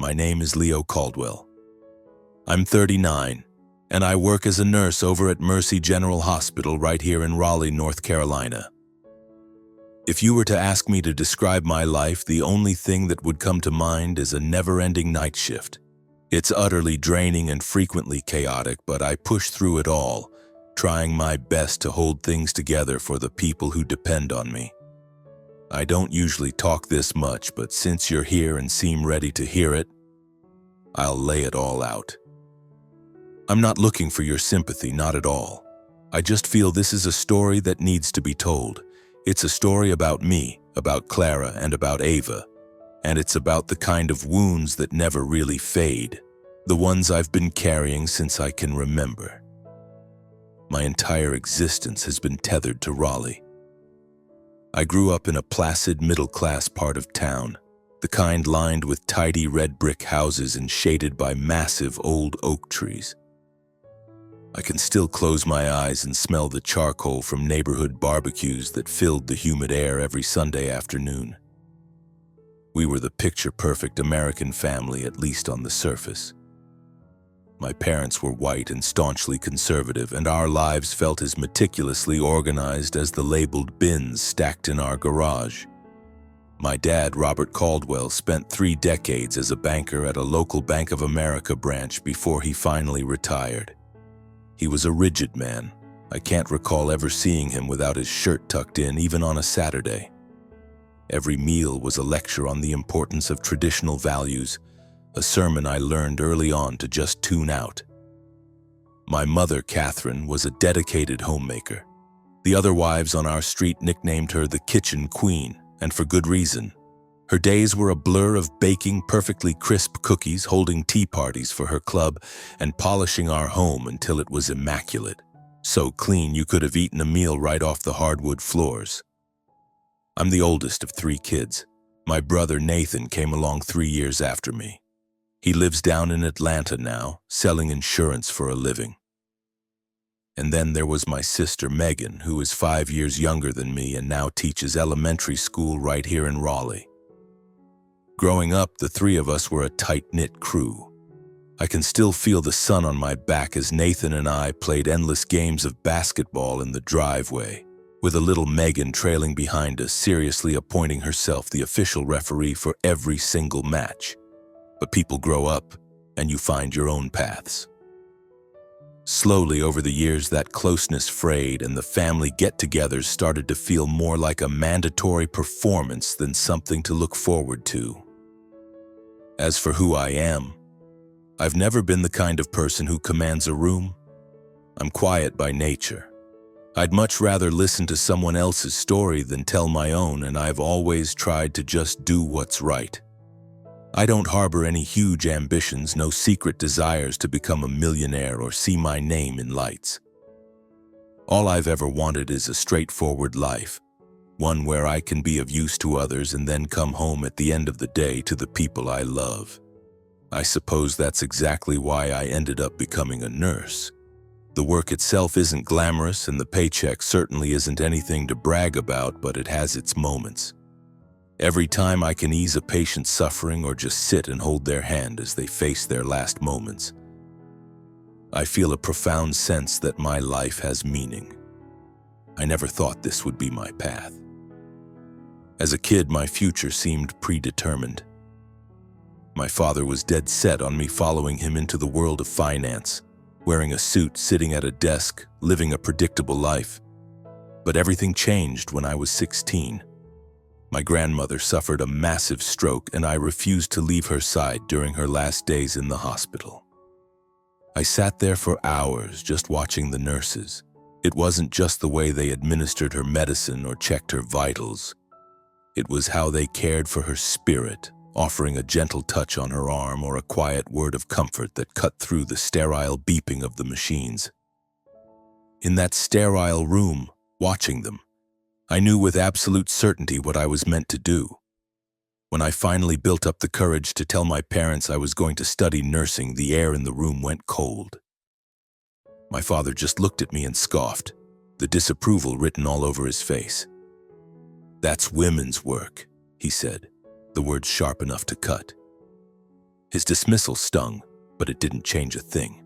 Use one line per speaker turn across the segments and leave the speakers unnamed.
My name is Leo Caldwell. I'm 39, and I work as a nurse over at Mercy General Hospital right here in Raleigh, North Carolina. If you were to ask me to describe my life, the only thing that would come to mind is a never-ending night shift. It's utterly draining and frequently chaotic, but I push through it all, trying my best to hold things together for the people who depend on me. I don't usually talk this much, but since you're here and seem ready to hear it, I'll lay it all out. I'm not looking for your sympathy, not at all. I just feel this is a story that needs to be told. It's a story about me, about Clara, and about Ava. And it's about the kind of wounds that never really fade, the ones I've been carrying since I can remember. My entire existence has been tethered to Raleigh. I grew up in a placid middle-class part of town, the kind lined with tidy red brick houses and shaded by massive old oak trees. I can still close my eyes and smell the charcoal from neighborhood barbecues that filled the humid air every Sunday afternoon. We were the picture-perfect American family, at least on the surface. My parents were white and staunchly conservative, and our lives felt as meticulously organized as the labeled bins stacked in our garage. My dad, Robert Caldwell, spent 3 decades as a banker at a local Bank of America branch before he finally retired. He was a rigid man. I can't recall ever seeing him without his shirt tucked in, even on a Saturday. Every meal was a lecture on the importance of traditional values, a sermon I learned early on to just tune out. My mother, Catherine, was a dedicated homemaker. The other wives on our street nicknamed her the Kitchen Queen, and for good reason. Her days were a blur of baking perfectly crisp cookies, holding tea parties for her club, and polishing our home until it was immaculate, so clean you could have eaten a meal right off the hardwood floors. I'm the oldest of 3 kids. My brother Nathan came along 3 years after me. He lives down in Atlanta now, selling insurance for a living. And then there was my sister Megan, who is 5 years younger than me and now teaches elementary school right here in Raleigh. Growing up, the 3 of us were a tight-knit crew. I can still feel the sun on my back as Nathan and I played endless games of basketball in the driveway, with a little Megan trailing behind us, seriously appointing herself the official referee for every single match. But people grow up, and you find your own paths. Slowly over the years, that closeness frayed, and the family get-togethers started to feel more like a mandatory performance than something to look forward to. As for who I am, I've never been the kind of person who commands a room. I'm quiet by nature. I'd much rather listen to someone else's story than tell my own, and I've always tried to just do what's right. I don't harbor any huge ambitions, no secret desires to become a millionaire or see my name in lights. All I've ever wanted is a straightforward life, one where I can be of use to others and then come home at the end of the day to the people I love. I suppose that's exactly why I ended up becoming a nurse. The work itself isn't glamorous, and the paycheck certainly isn't anything to brag about, but it has its moments. Every time I can ease a patient's suffering or just sit and hold their hand as they face their last moments, I feel a profound sense that my life has meaning. I never thought this would be my path. As a kid, my future seemed predetermined. My father was dead set on me following him into the world of finance, wearing a suit, sitting at a desk, living a predictable life. But everything changed when I was 16. My grandmother suffered a massive stroke, and I refused to leave her side during her last days in the hospital. I sat there for hours just watching the nurses. It wasn't just the way they administered her medicine or checked her vitals. It was how they cared for her spirit, offering a gentle touch on her arm or a quiet word of comfort that cut through the sterile beeping of the machines. In that sterile room, watching them, I knew with absolute certainty what I was meant to do. When I finally built up the courage to tell my parents I was going to study nursing, the air in the room went cold. My father just looked at me and scoffed, the disapproval written all over his face. "That's women's work," he said, the words sharp enough to cut. His dismissal stung, but it didn't change a thing.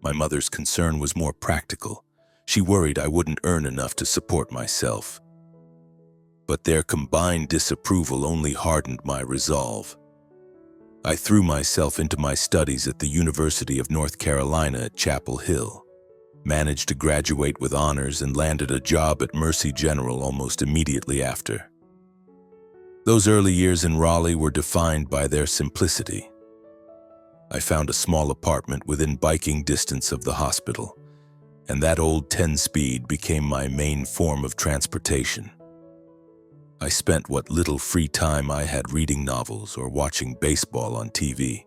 My mother's concern was more practical. She worried I wouldn't earn enough to support myself. But their combined disapproval only hardened my resolve. I threw myself into my studies at the University of North Carolina at Chapel Hill, managed to graduate with honors, and landed a job at Mercy General almost immediately after. Those early years in Raleigh were defined by their simplicity. I found a small apartment within biking distance of the hospital, and that old 10-speed became my main form of transportation. I spent what little free time I had reading novels or watching baseball on TV.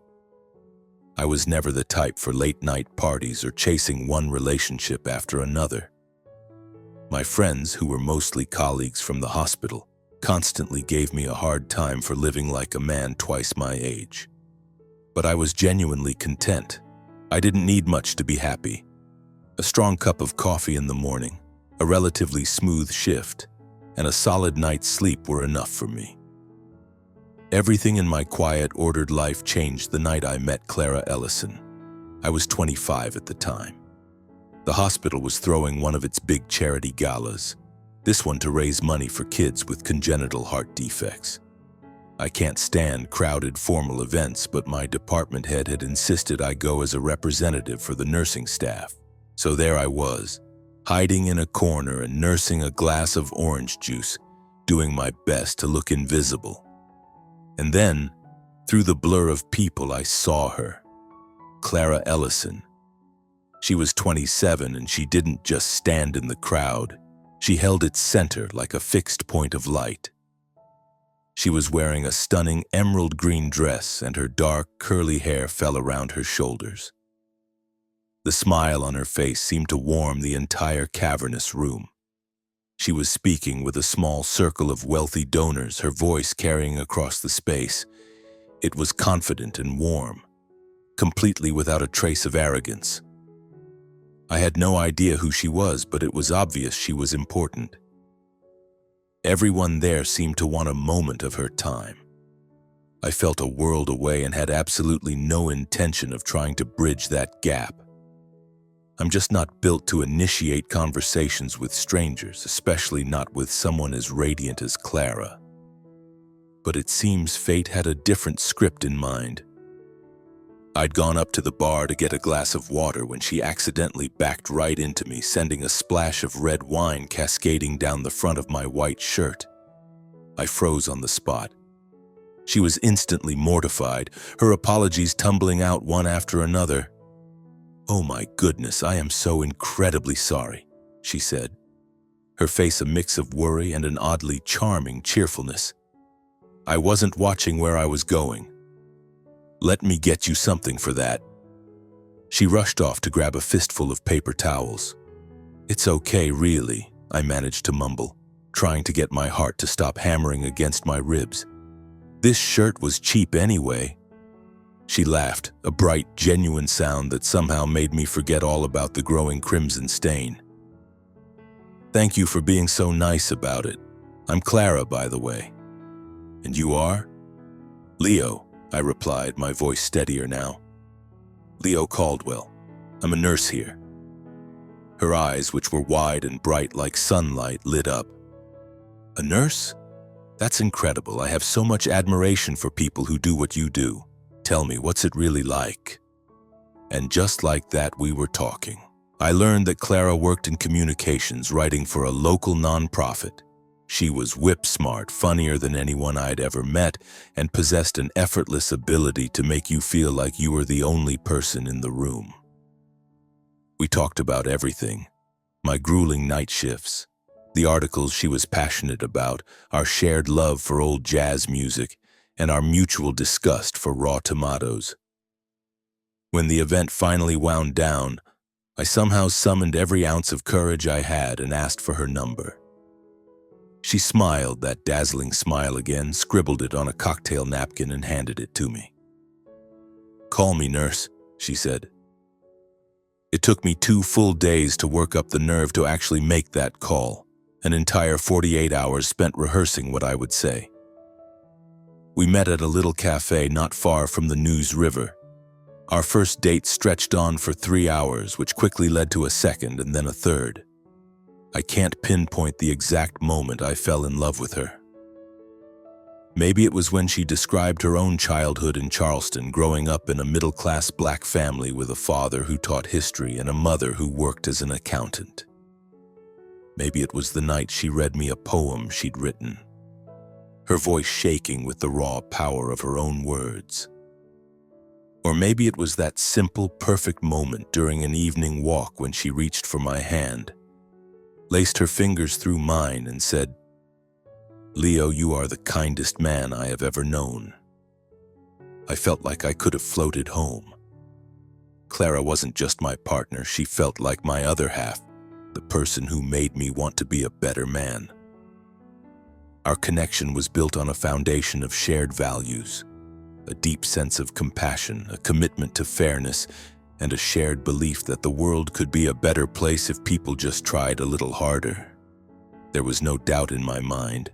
I was never the type for late-night parties or chasing one relationship after another. My friends, who were mostly colleagues from the hospital, constantly gave me a hard time for living like a man twice my age. But I was genuinely content. I didn't need much to be happy. A strong cup of coffee in the morning, a relatively smooth shift, and a solid night's sleep were enough for me. Everything in my quiet, ordered life changed the night I met Clara Ellison. I was 25 at the time. The hospital was throwing one of its big charity galas, this one to raise money for kids with congenital heart defects. I can't stand crowded formal events, but my department head had insisted I go as a representative for the nursing staff. So there I was, hiding in a corner and nursing a glass of orange juice, doing my best to look invisible. And then, through the blur of people, I saw her, Clara Ellison. She was 27, and she didn't just stand in the crowd. She held its center like a fixed point of light. She was wearing a stunning emerald green dress, and her dark, curly hair fell around her shoulders. The smile on her face seemed to warm the entire cavernous room. She was speaking with a small circle of wealthy donors, her voice carrying across the space. It was confident and warm, completely without a trace of arrogance. I had no idea who she was, but it was obvious she was important. Everyone there seemed to want a moment of her time. I felt a world away and had absolutely no intention of trying to bridge that gap. I'm just not built to initiate conversations with strangers, especially not with someone as radiant as Clara. But it seems fate had a different script in mind. I'd gone up to the bar to get a glass of water when she accidentally backed right into me, sending a splash of red wine cascading down the front of my white shirt. I froze on the spot. She was instantly mortified, her apologies tumbling out one after another. "Oh my goodness, I am so incredibly sorry," she said, her face a mix of worry and an oddly charming cheerfulness. "I wasn't watching where I was going. Let me get you something for that." She rushed off to grab a fistful of paper towels. "It's okay, really," I managed to mumble, trying to get my heart to stop hammering against my ribs. "This shirt was cheap anyway." She laughed, a bright, genuine sound that somehow made me forget all about the growing crimson stain. "Thank you for being so nice about it. I'm Clara, by the way." "And you are?" "Leo," I replied, my voice steadier now. "Leo Caldwell. I'm a nurse here." Her eyes, which were wide and bright like sunlight, lit up. "A nurse? That's incredible. I have so much admiration for people who do what you do. Tell me, what's it really like?" And just like that, we were talking. I learned that Clara worked in communications, writing for a local nonprofit. She was whip-smart, funnier than anyone I'd ever met, and possessed an effortless ability to make you feel like you were the only person in the room. We talked about everything: my grueling night shifts, the articles she was passionate about, our shared love for old jazz music, and our mutual disgust for raw tomatoes. When the event finally wound down, I somehow summoned every ounce of courage I had and asked for her number. She smiled, that dazzling smile again, scribbled it on a cocktail napkin and handed it to me. "Call me, nurse," she said. It took me 2 full days to work up the nerve to actually make that call, an entire 48 hours spent rehearsing what I would say. We met at a little cafe not far from the News River. Our first date stretched on for 3 hours, which quickly led to a second and then a third. I can't pinpoint the exact moment I fell in love with her. Maybe it was when she described her own childhood in Charleston, growing up in a middle-class black family with a father who taught history and a mother who worked as an accountant. Maybe it was the night she read me a poem she'd written, her voice shaking with the raw power of her own words. Or maybe it was that simple, perfect moment during an evening walk when she reached for my hand, laced her fingers through mine and said, "Leo, you are the kindest man I have ever known." I felt like I could have floated home. Clara wasn't just my partner, she felt like my other half, the person who made me want to be a better man. Our connection was built on a foundation of shared values, a deep sense of compassion, a commitment to fairness, and a shared belief that the world could be a better place if people just tried a little harder. There was no doubt in my mind.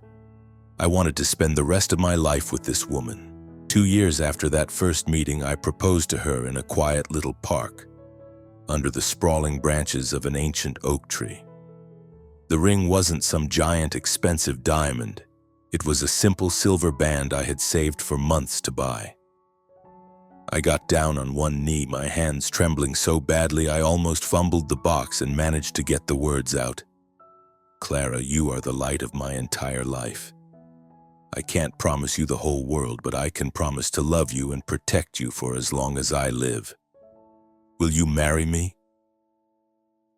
I wanted to spend the rest of my life with this woman. 2 years after that first meeting, I proposed to her in a quiet little park, under the sprawling branches of an ancient oak tree. The ring wasn't some giant, expensive diamond. It was a simple silver band I had saved for months to buy. I got down on one knee, my hands trembling so badly I almost fumbled the box and managed to get the words out. "Clara, you are the light of my entire life. I can't promise you the whole world, but I can promise to love you and protect you for as long as I live. Will you marry me?"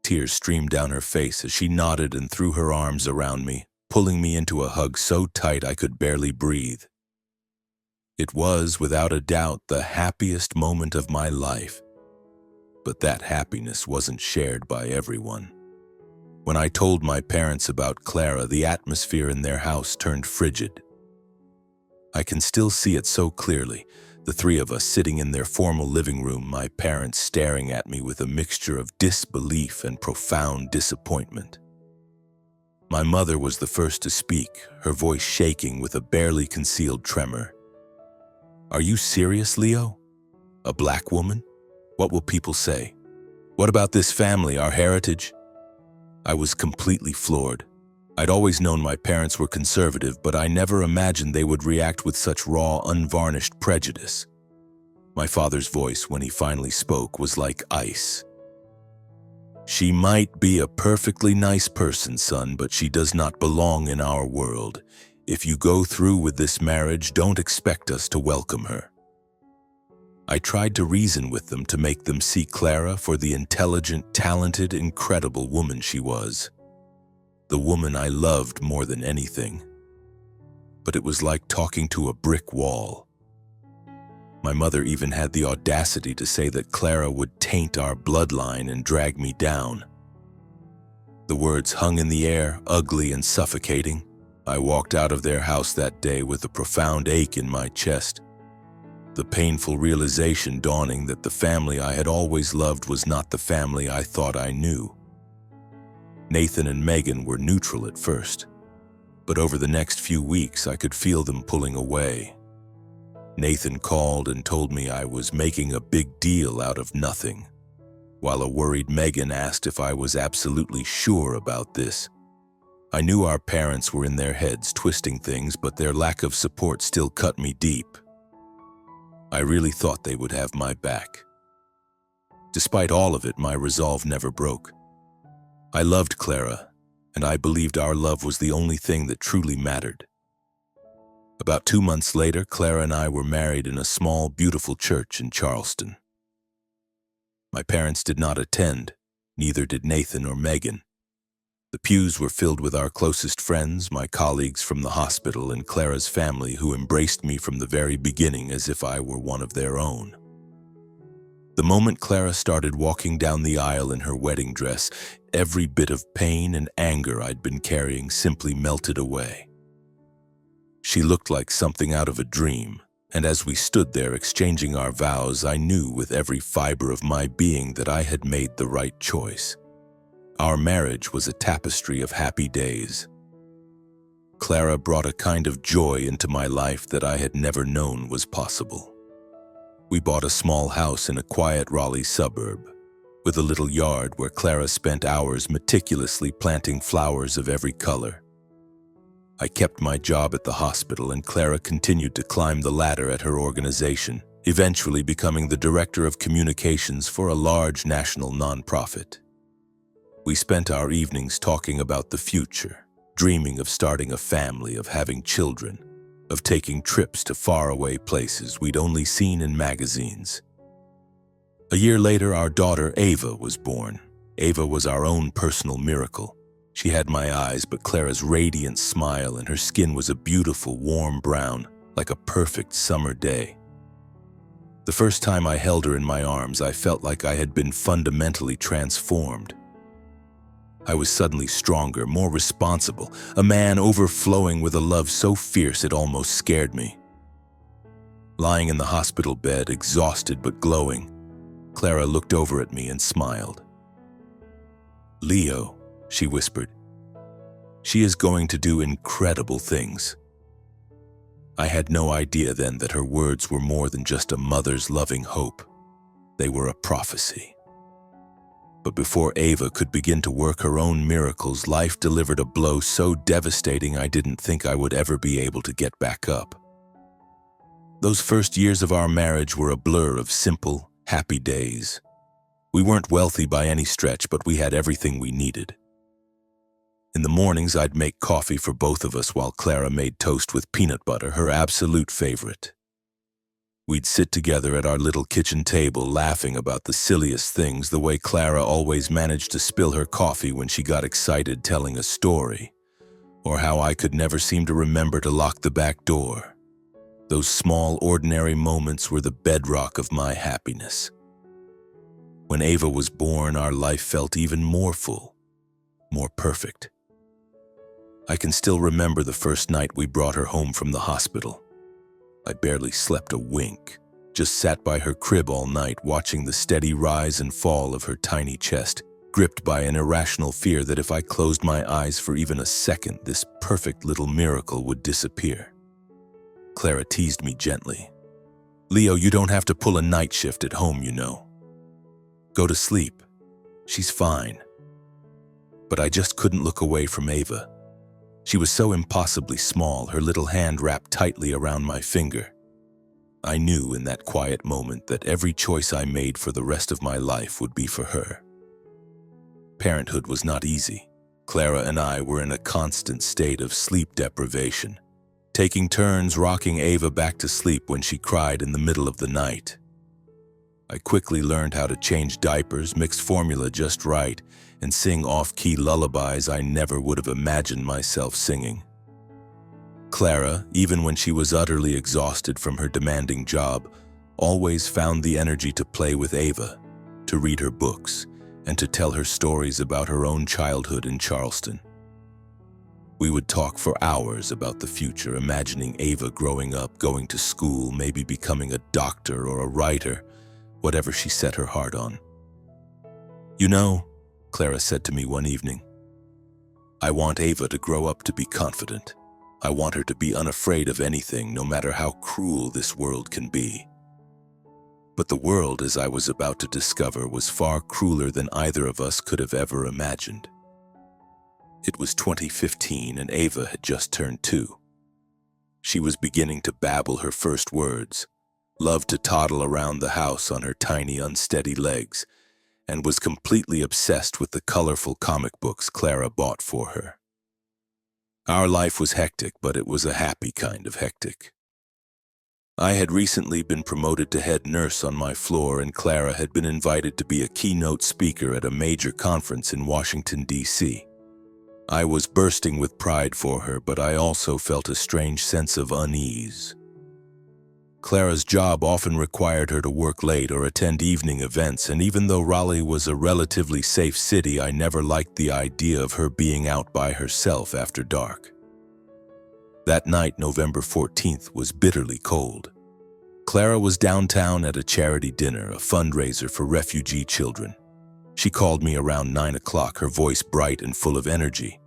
Tears streamed down her face as she nodded and threw her arms around me, pulling me into a hug so tight I could barely breathe. It was, without a doubt, the happiest moment of my life. But that happiness wasn't shared by everyone. When I told my parents about Clara, the atmosphere in their house turned frigid. I can still see it so clearly, the three of us sitting in their formal living room, my parents staring at me with a mixture of disbelief and profound disappointment. My mother was the first to speak, her voice shaking with a barely concealed tremor. "Are you serious, Leo? A black woman? What will people say? What about this family, our heritage?" I was completely floored. I'd always known my parents were conservative, but I never imagined they would react with such raw, unvarnished prejudice. My father's voice, when he finally spoke, was like ice. "She might be a perfectly nice person, son, but she does not belong in our world. If you go through with this marriage, don't expect us to welcome her." I tried to reason with them to make them see Clara for the intelligent, talented, incredible woman she was. The woman I loved more than anything. But it was like talking to a brick wall. My mother even had the audacity to say that Clara would taint our bloodline and drag me down. The words hung in the air, ugly and suffocating. I walked out of their house that day with a profound ache in my chest, the painful realization dawning that the family I had always loved was not the family I thought I knew. Nathan and Megan were neutral at first, but over the next few weeks I could feel them pulling away. Nathan called and told me I was making a big deal out of nothing, while a worried Megan asked if I was absolutely sure about this. I knew our parents were in their heads twisting things, but their lack of support still cut me deep. I really thought they would have my back. Despite all of it, my resolve never broke. I loved Clara, and I believed our love was the only thing that truly mattered. About 2 months later, Clara and I were married in a small, beautiful church in Charleston. My parents did not attend, neither did Nathan or Megan. The pews were filled with our closest friends, my colleagues from the hospital, and Clara's family, who embraced me from the very beginning as if I were one of their own. The moment Clara started walking down the aisle in her wedding dress, every bit of pain and anger I'd been carrying simply melted away. She looked like something out of a dream, and as we stood there exchanging our vows, I knew with every fiber of my being that I had made the right choice. Our marriage was a tapestry of happy days. Clara brought a kind of joy into my life that I had never known was possible. We bought a small house in a quiet Raleigh suburb, with a little yard where Clara spent hours meticulously planting flowers of every color. I kept my job at the hospital, and Clara continued to climb the ladder at her organization, eventually becoming the director of communications for a large national nonprofit. We spent our evenings talking about the future, dreaming of starting a family, of having children, of taking trips to faraway places we'd only seen in magazines. A year later, our daughter Ava was born. Ava was our own personal miracle. She had my eyes, but Clara's radiant smile, and her skin was a beautiful, warm brown, like a perfect summer day. The first time I held her in my arms, I felt like I had been fundamentally transformed. I was suddenly stronger, more responsible, a man overflowing with a love so fierce it almost scared me. Lying in the hospital bed, exhausted but glowing, Clara looked over at me and smiled. "Leo," she whispered, "she is going to do incredible things." I had no idea then that her words were more than just a mother's loving hope. They were a prophecy. But before Ava could begin to work her own miracles, life delivered a blow so devastating I didn't think I would ever be able to get back up. Those first years of our marriage were a blur of simple, happy days. We weren't wealthy by any stretch, but we had everything we needed. In the mornings, I'd make coffee for both of us while Clara made toast with peanut butter, her absolute favorite. We'd sit together at our little kitchen table, laughing about the silliest things, the way Clara always managed to spill her coffee when she got excited telling a story, or how I could never seem to remember to lock the back door. Those small, ordinary moments were the bedrock of my happiness. When Ava was born, our life felt even more full, more perfect. I can still remember the first night we brought her home from the hospital. I barely slept a wink, just sat by her crib all night, watching the steady rise and fall of her tiny chest, gripped by an irrational fear that if I closed my eyes for even a second, this perfect little miracle would disappear. Clara teased me gently. "Leo, you don't have to pull a night shift at home, you know. Go to sleep. She's fine." But I just couldn't look away from Ava. She was so impossibly small, her little hand wrapped tightly around my finger. I knew in that quiet moment that every choice I made for the rest of my life would be for her. Parenthood was not easy. Clara and I were in a constant state of sleep deprivation, taking turns rocking Ava back to sleep when she cried in the middle of the night. I quickly learned how to change diapers, mix formula just right, and sing off-key lullabies I never would have imagined myself singing. Clara, even when she was utterly exhausted from her demanding job, always found the energy to play with Ava, to read her books, and to tell her stories about her own childhood in Charleston. We would talk for hours about the future, imagining Ava growing up, going to school, maybe becoming a doctor or a writer, whatever she set her heart on. "You know," Clara said to me one evening, "I want Ava to grow up to be confident. I want her to be unafraid of anything, no matter how cruel this world can be." But the world, as I was about to discover, was far crueler than either of us could have ever imagined. It was 2015, and Ava had just turned 2. She was beginning to babble her first words, loved to toddle around the house on her tiny, unsteady legs, and was completely obsessed with the colorful comic books Clara bought for her. Our life was hectic, but it was a happy kind of hectic. I had recently been promoted to head nurse on my floor, and Clara had been invited to be a keynote speaker at a major conference in Washington, D.C. I was bursting with pride for her, but I also felt a strange sense of unease. Clara's job often required her to work late or attend evening events, and even though Raleigh was a relatively safe city, I never liked the idea of her being out by herself after dark. That night, November 14th, was bitterly cold. Clara was downtown at a charity dinner, a fundraiser for refugee children. She called me around 9 o'clock, her voice bright and full of energy.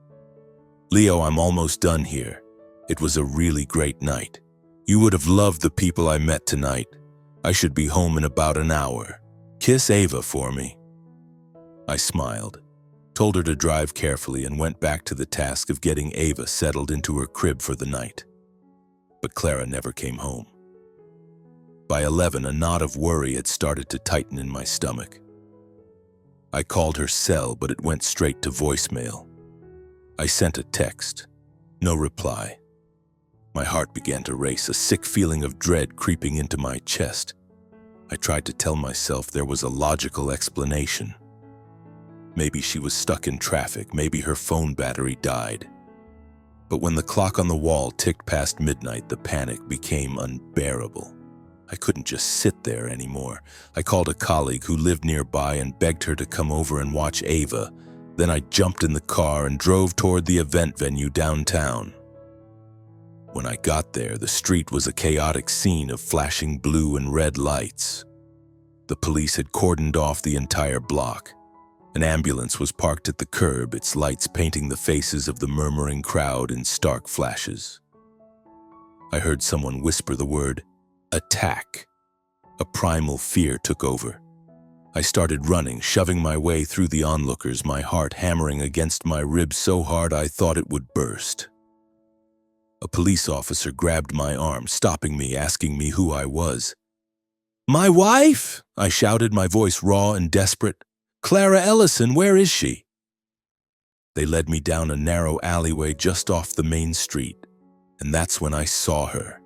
"Leo, I'm almost done here. It was a really great night. You would have loved the people I met tonight. I should be home in about an hour. Kiss Ava for me." I smiled, told her to drive carefully, and went back to the task of getting Ava settled into her crib for the night. But Clara never came home. By 11, a knot of worry had started to tighten in my stomach. I called her cell, but it went straight to voicemail. I sent a text. No reply. My heart began to race, a sick feeling of dread creeping into my chest. I tried to tell myself there was a logical explanation. Maybe she was stuck in traffic, maybe her phone battery died. But when the clock on the wall ticked past midnight, the panic became unbearable. I couldn't just sit there anymore. I called a colleague who lived nearby and begged her to come over and watch Ava. Then I jumped in the car and drove toward the event venue downtown. When I got there, the street was a chaotic scene of flashing blue and red lights. The police had cordoned off the entire block. An ambulance was parked at the curb, its lights painting the faces of the murmuring crowd in stark flashes. I heard someone whisper the word, "Attack." A primal fear took over. I started running, shoving my way through the onlookers, my heart hammering against my ribs so hard I thought it would burst. A police officer grabbed my arm, stopping me, asking me who I was. "My wife!" I shouted, my voice raw and desperate. "Clara Ellison, where is she?" They led me down a narrow alleyway just off the main street, and that's when I saw her.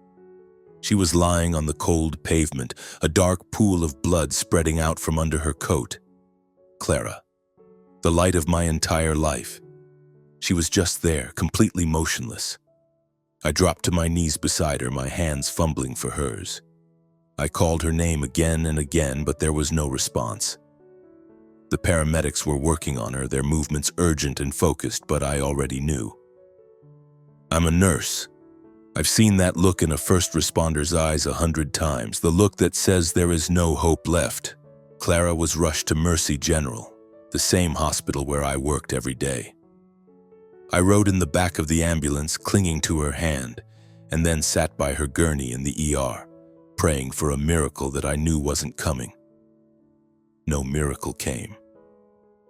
She was lying on the cold pavement, a dark pool of blood spreading out from under her coat. Clara, the light of my entire life. She was just there, completely motionless. I dropped to my knees beside her, my hands fumbling for hers. I called her name again and again, but there was no response. The paramedics were working on her, their movements urgent and focused, but I already knew. I'm a nurse. I've seen that look in a first responder's eyes 100 times, the look that says there is no hope left. Clara was rushed to Mercy General, the same hospital where I worked every day. I rode in the back of the ambulance, clinging to her hand, and then sat by her gurney in the ER, praying for a miracle that I knew wasn't coming. No miracle came.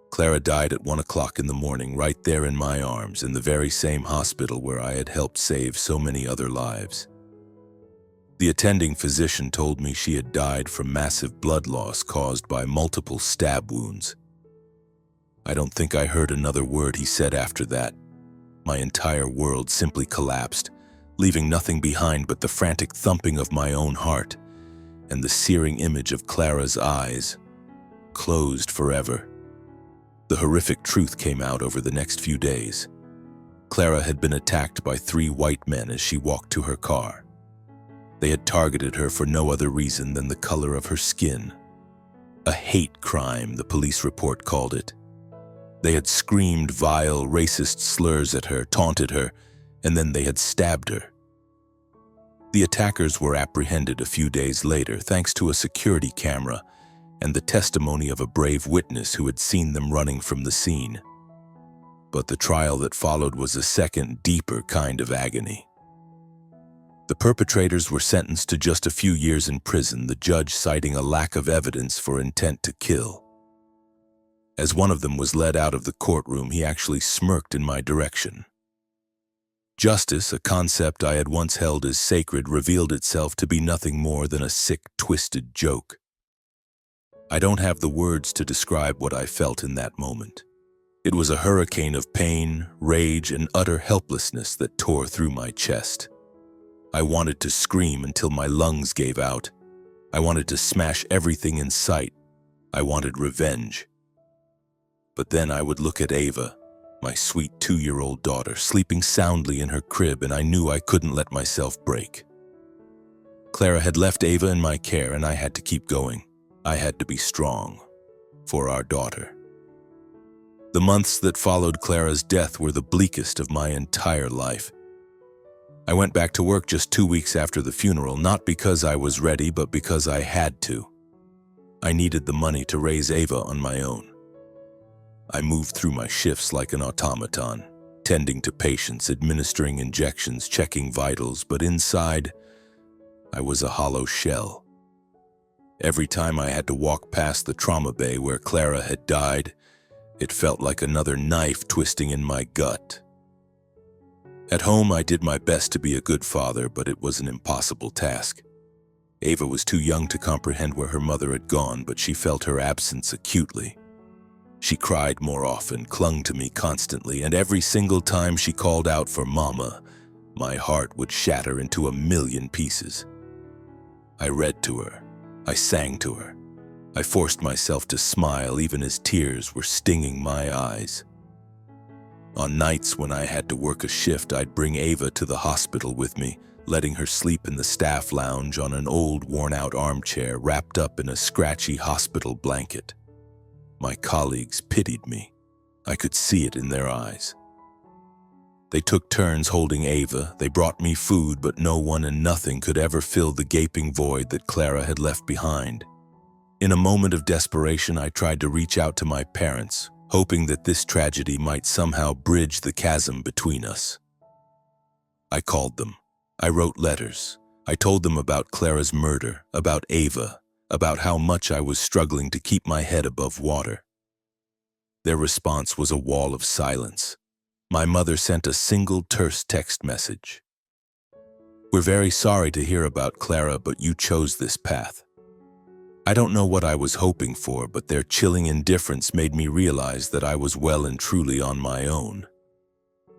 Clara died at 1 o'clock in the morning, right there in my arms, in the very same hospital where I had helped save so many other lives. The attending physician told me she had died from massive blood loss caused by multiple stab wounds. I don't think I heard another word he said after that. My entire world simply collapsed, leaving nothing behind but the frantic thumping of my own heart and the searing image of Clara's eyes, closed forever. The horrific truth came out over the next few days. Clara had been attacked by 3 white men as she walked to her car. They had targeted her for no other reason than the color of her skin. A hate crime, the police report called it. They had screamed vile, racist slurs at her, taunted her, and then they had stabbed her. The attackers were apprehended a few days later thanks to a security camera and the testimony of a brave witness who had seen them running from the scene. But the trial that followed was a second, deeper kind of agony. The perpetrators were sentenced to just a few years in prison, the judge citing a lack of evidence for intent to kill. As one of them was led out of the courtroom, he actually smirked in my direction. Justice, a concept I had once held as sacred, revealed itself to be nothing more than a sick, twisted joke. I don't have the words to describe what I felt in that moment. It was a hurricane of pain, rage, and utter helplessness that tore through my chest. I wanted to scream until my lungs gave out. I wanted to smash everything in sight. I wanted revenge. But then I would look at Ava, my sweet 2-year-old daughter, sleeping soundly in her crib, and I knew I couldn't let myself break. Clara had left Ava in my care, and I had to keep going. I had to be strong for our daughter. The months that followed Clara's death were the bleakest of my entire life. I went back to work just 2 weeks after the funeral, not because I was ready, but because I had to. I needed the money to raise Ava on my own. I moved through my shifts like an automaton, tending to patients, administering injections, checking vitals, but inside, I was a hollow shell. Every time I had to walk past the trauma bay where Clara had died, it felt like another knife twisting in my gut. At home, I did my best to be a good father, but it was an impossible task. Ava was too young to comprehend where her mother had gone, but she felt her absence acutely. She cried more often, clung to me constantly, and every single time she called out for Mama, my heart would shatter into a million pieces. I read to her. I sang to her. I forced myself to smile even as tears were stinging my eyes. On nights when I had to work a shift, I'd bring Ava to the hospital with me, letting her sleep in the staff lounge on an old, worn-out armchair wrapped up in a scratchy hospital blanket. My colleagues pitied me. I could see it in their eyes. They took turns holding Ava. They brought me food, but no one and nothing could ever fill the gaping void that Clara had left behind. In a moment of desperation, I tried to reach out to my parents, hoping that this tragedy might somehow bridge the chasm between us. I called them. I wrote letters. I told them about Clara's murder, about Ava, about how much I was struggling to keep my head above water. Their response was a wall of silence. My mother sent a single terse text message. "We're very sorry to hear about Clara, but you chose this path." I don't know what I was hoping for, but their chilling indifference made me realize that I was well and truly on my own.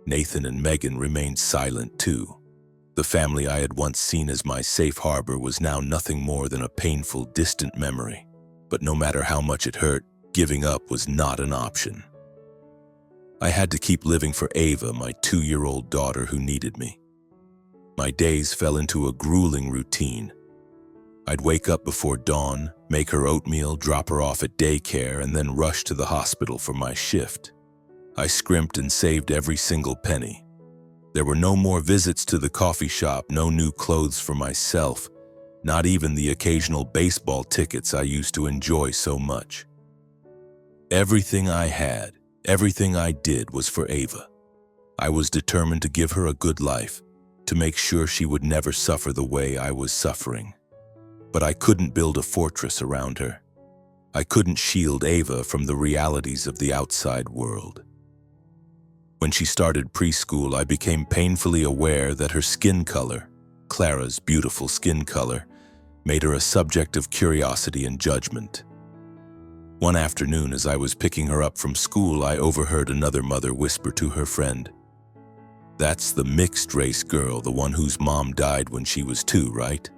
Nathan and Megan remained silent too. The family I had once seen as my safe harbor was now nothing more than a painful, distant memory. But no matter how much it hurt, giving up was not an option. I had to keep living for Ava, my 2-year-old daughter who needed me. My days fell into a grueling routine. I'd wake up before dawn, make her oatmeal, drop her off at daycare, and then rush to the hospital for my shift. I scrimped and saved every single penny. There were no more visits to the coffee shop, no new clothes for myself, not even the occasional baseball tickets I used to enjoy so much. Everything I had, everything I did was for Ava. I was determined to give her a good life, to make sure she would never suffer the way I was suffering. But I couldn't build a fortress around her. I couldn't shield Ava from the realities of the outside world. When she started preschool, I became painfully aware that her skin color, Clara's beautiful skin color, made her a subject of curiosity and judgment. One afternoon, as I was picking her up from school, I overheard another mother whisper to her friend, "That's the mixed-race girl, the one whose mom died when she was 2, right?"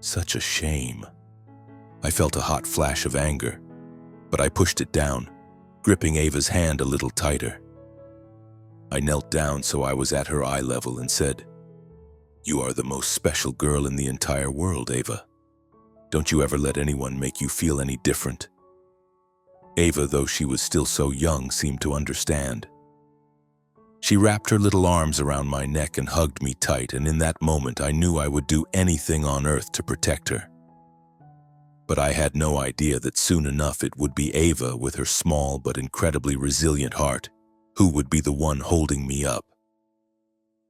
Such a shame. I felt a hot flash of anger, but I pushed it down, gripping Ava's hand a little tighter. I knelt down so I was at her eye level and said, "You are the most special girl in the entire world, Ava. Don't you ever let anyone make you feel any different." Ava, though she was still so young, seemed to understand. She wrapped her little arms around my neck and hugged me tight, and in that moment I knew I would do anything on earth to protect her. But I had no idea that soon enough it would be Ava, with her small but incredibly resilient heart, who would be the one holding me up.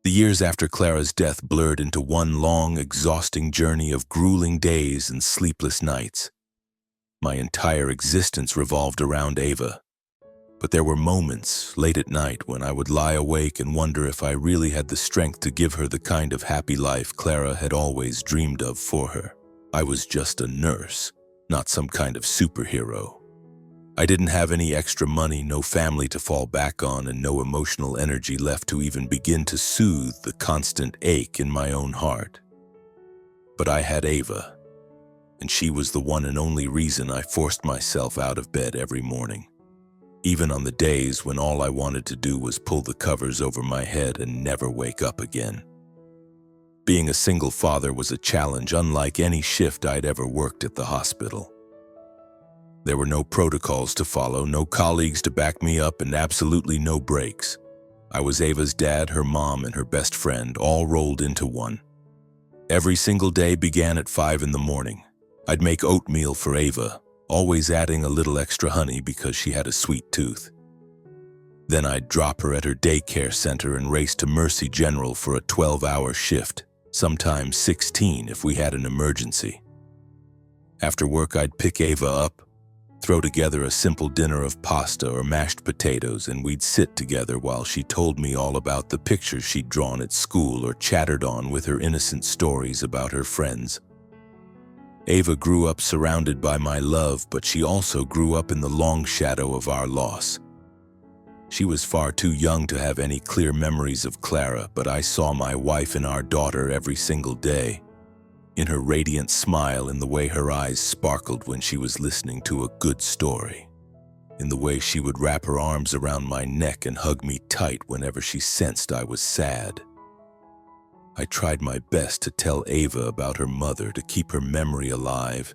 The years after Clara's death blurred into one long, exhausting journey of grueling days and sleepless nights. My entire existence revolved around Ava. But there were moments, late at night, when I would lie awake and wonder if I really had the strength to give her the kind of happy life Clara had always dreamed of for her. I was just a nurse, not some kind of superhero. I didn't have any extra money, no family to fall back on, and no emotional energy left to even begin to soothe the constant ache in my own heart. But I had Ava, and she was the one and only reason I forced myself out of bed every morning, even on the days when all I wanted to do was pull the covers over my head and never wake up again. Being a single father was a challenge unlike any shift I'd ever worked at the hospital. There were no protocols to follow, no colleagues to back me up, and absolutely no breaks. I was Ava's dad, her mom, and her best friend, all rolled into one. Every single day began at 5 in the morning. I'd make oatmeal for Ava, always adding a little extra honey because she had a sweet tooth. Then I'd drop her at her daycare center and race to Mercy General for a 12-hour shift, sometimes 16 if we had an emergency. After work, I'd pick Ava up, throw together a simple dinner of pasta or mashed potatoes, and we'd sit together while she told me all about the pictures she'd drawn at school or chattered on with her innocent stories about her friends. Ava grew up surrounded by my love, but she also grew up in the long shadow of our loss. She was far too young to have any clear memories of Clara, but I saw my wife and our daughter every single day. In her radiant smile, in the way her eyes sparkled when she was listening to a good story, in the way she would wrap her arms around my neck and hug me tight whenever she sensed I was sad. I tried my best to tell Ava about her mother to keep her memory alive.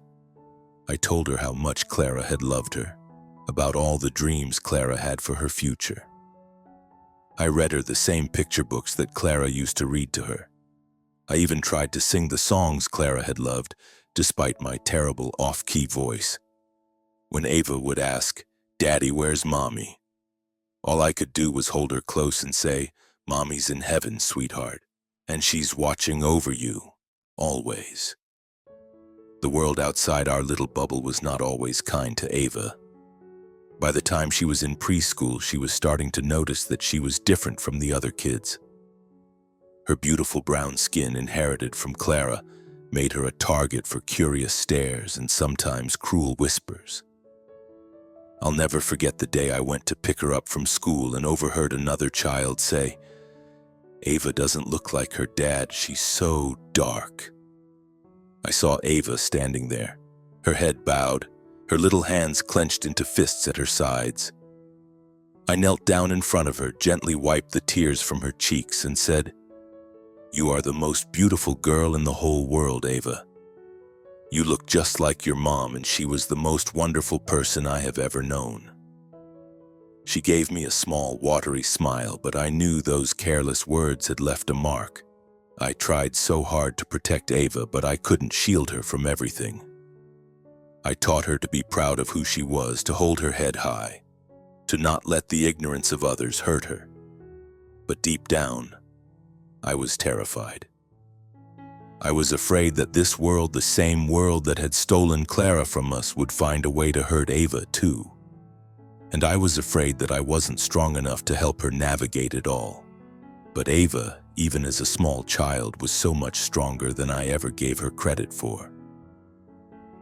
I told her how much Clara had loved her, about all the dreams Clara had for her future. I read her the same picture books that Clara used to read to her. I even tried to sing the songs Clara had loved, despite my terrible off-key voice. When Ava would ask, "Daddy, where's Mommy?" all I could do was hold her close and say, "Mommy's in heaven, sweetheart, and she's watching over you, always." The world outside our little bubble was not always kind to Ava. By the time she was in preschool, she was starting to notice that she was different from the other kids. Her beautiful brown skin, inherited from Clara, made her a target for curious stares and sometimes cruel whispers. I'll never forget the day I went to pick her up from school and overheard another child say, "Ava doesn't look like her dad, she's so dark." I saw Ava standing there, her head bowed, her little hands clenched into fists at her sides. I knelt down in front of her, gently wiped the tears from her cheeks, and said, "You are the most beautiful girl in the whole world, Ava. You look just like your mom, and she was the most wonderful person I have ever known." She gave me a small, watery smile, but I knew those careless words had left a mark. I tried so hard to protect Ava, but I couldn't shield her from everything. I taught her to be proud of who she was, to hold her head high, to not let the ignorance of others hurt her. But deep down, I was terrified. I was afraid that this world, the same world that had stolen Clara from us, would find a way to hurt Ava too. And I was afraid that I wasn't strong enough to help her navigate it all. But Ava, even as a small child, was so much stronger than I ever gave her credit for.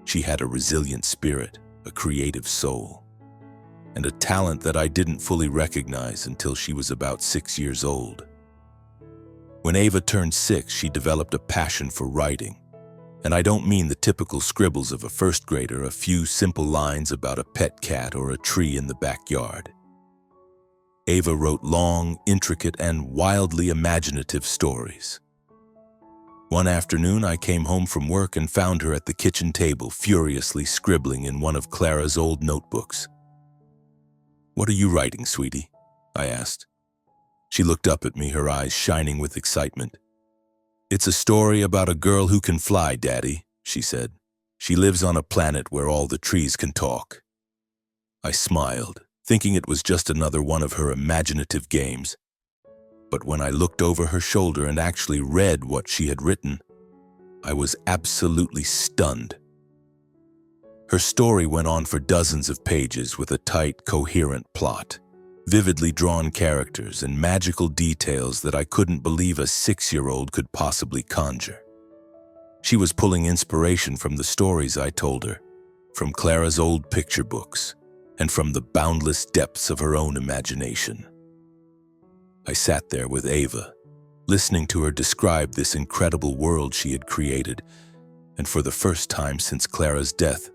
She had a resilient spirit, a creative soul, and a talent that I didn't fully recognize until she was about 6 years old. When Ava turned 6, she developed a passion for writing. And I don't mean the typical scribbles of a first grader, a few simple lines about a pet cat or a tree in the backyard. Ava wrote long, intricate, and wildly imaginative stories. One afternoon, I came home from work and found her at the kitchen table, furiously scribbling in one of Clara's old notebooks. "What are you writing, sweetie?" I asked. She looked up at me, her eyes shining with excitement. "It's a story about a girl who can fly, Daddy," she said. "She lives on a planet where all the trees can talk." I smiled, thinking it was just another one of her imaginative games. But when I looked over her shoulder and actually read what she had written, I was absolutely stunned. Her story went on for dozens of pages with a tight, coherent plot, vividly drawn characters, and magical details that I couldn't believe a 6-year-old could possibly conjure. She was pulling inspiration from the stories I told her, from Clara's old picture books, and from the boundless depths of her own imagination. I sat there with Ava, listening to her describe this incredible world she had created, and for the first time since Clara's death,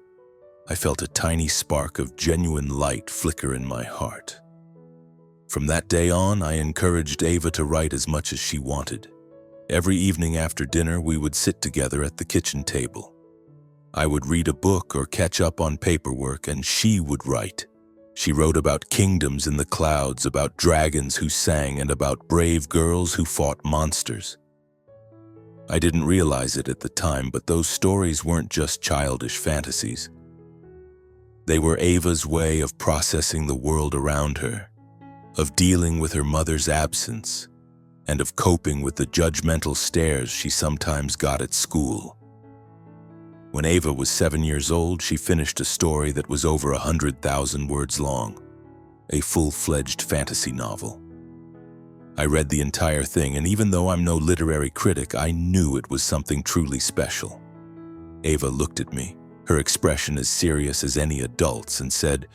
I felt a tiny spark of genuine light flicker in my heart. From that day on, I encouraged Ava to write as much as she wanted. Every evening after dinner, we would sit together at the kitchen table. I would read a book or catch up on paperwork, and she would write. She wrote about kingdoms in the clouds, about dragons who sang, and about brave girls who fought monsters. I didn't realize it at the time, but those stories weren't just childish fantasies. They were Ava's way of processing the world around her. of dealing with her mother's absence, and of coping with the judgmental stares she sometimes got at school. When Ava was 7 years old, she finished a story that was over 100,000 words long, a full-fledged fantasy novel. I read the entire thing, and even though I'm no literary critic, I knew it was something truly special. Ava looked at me, her expression as serious as any adult's, and said,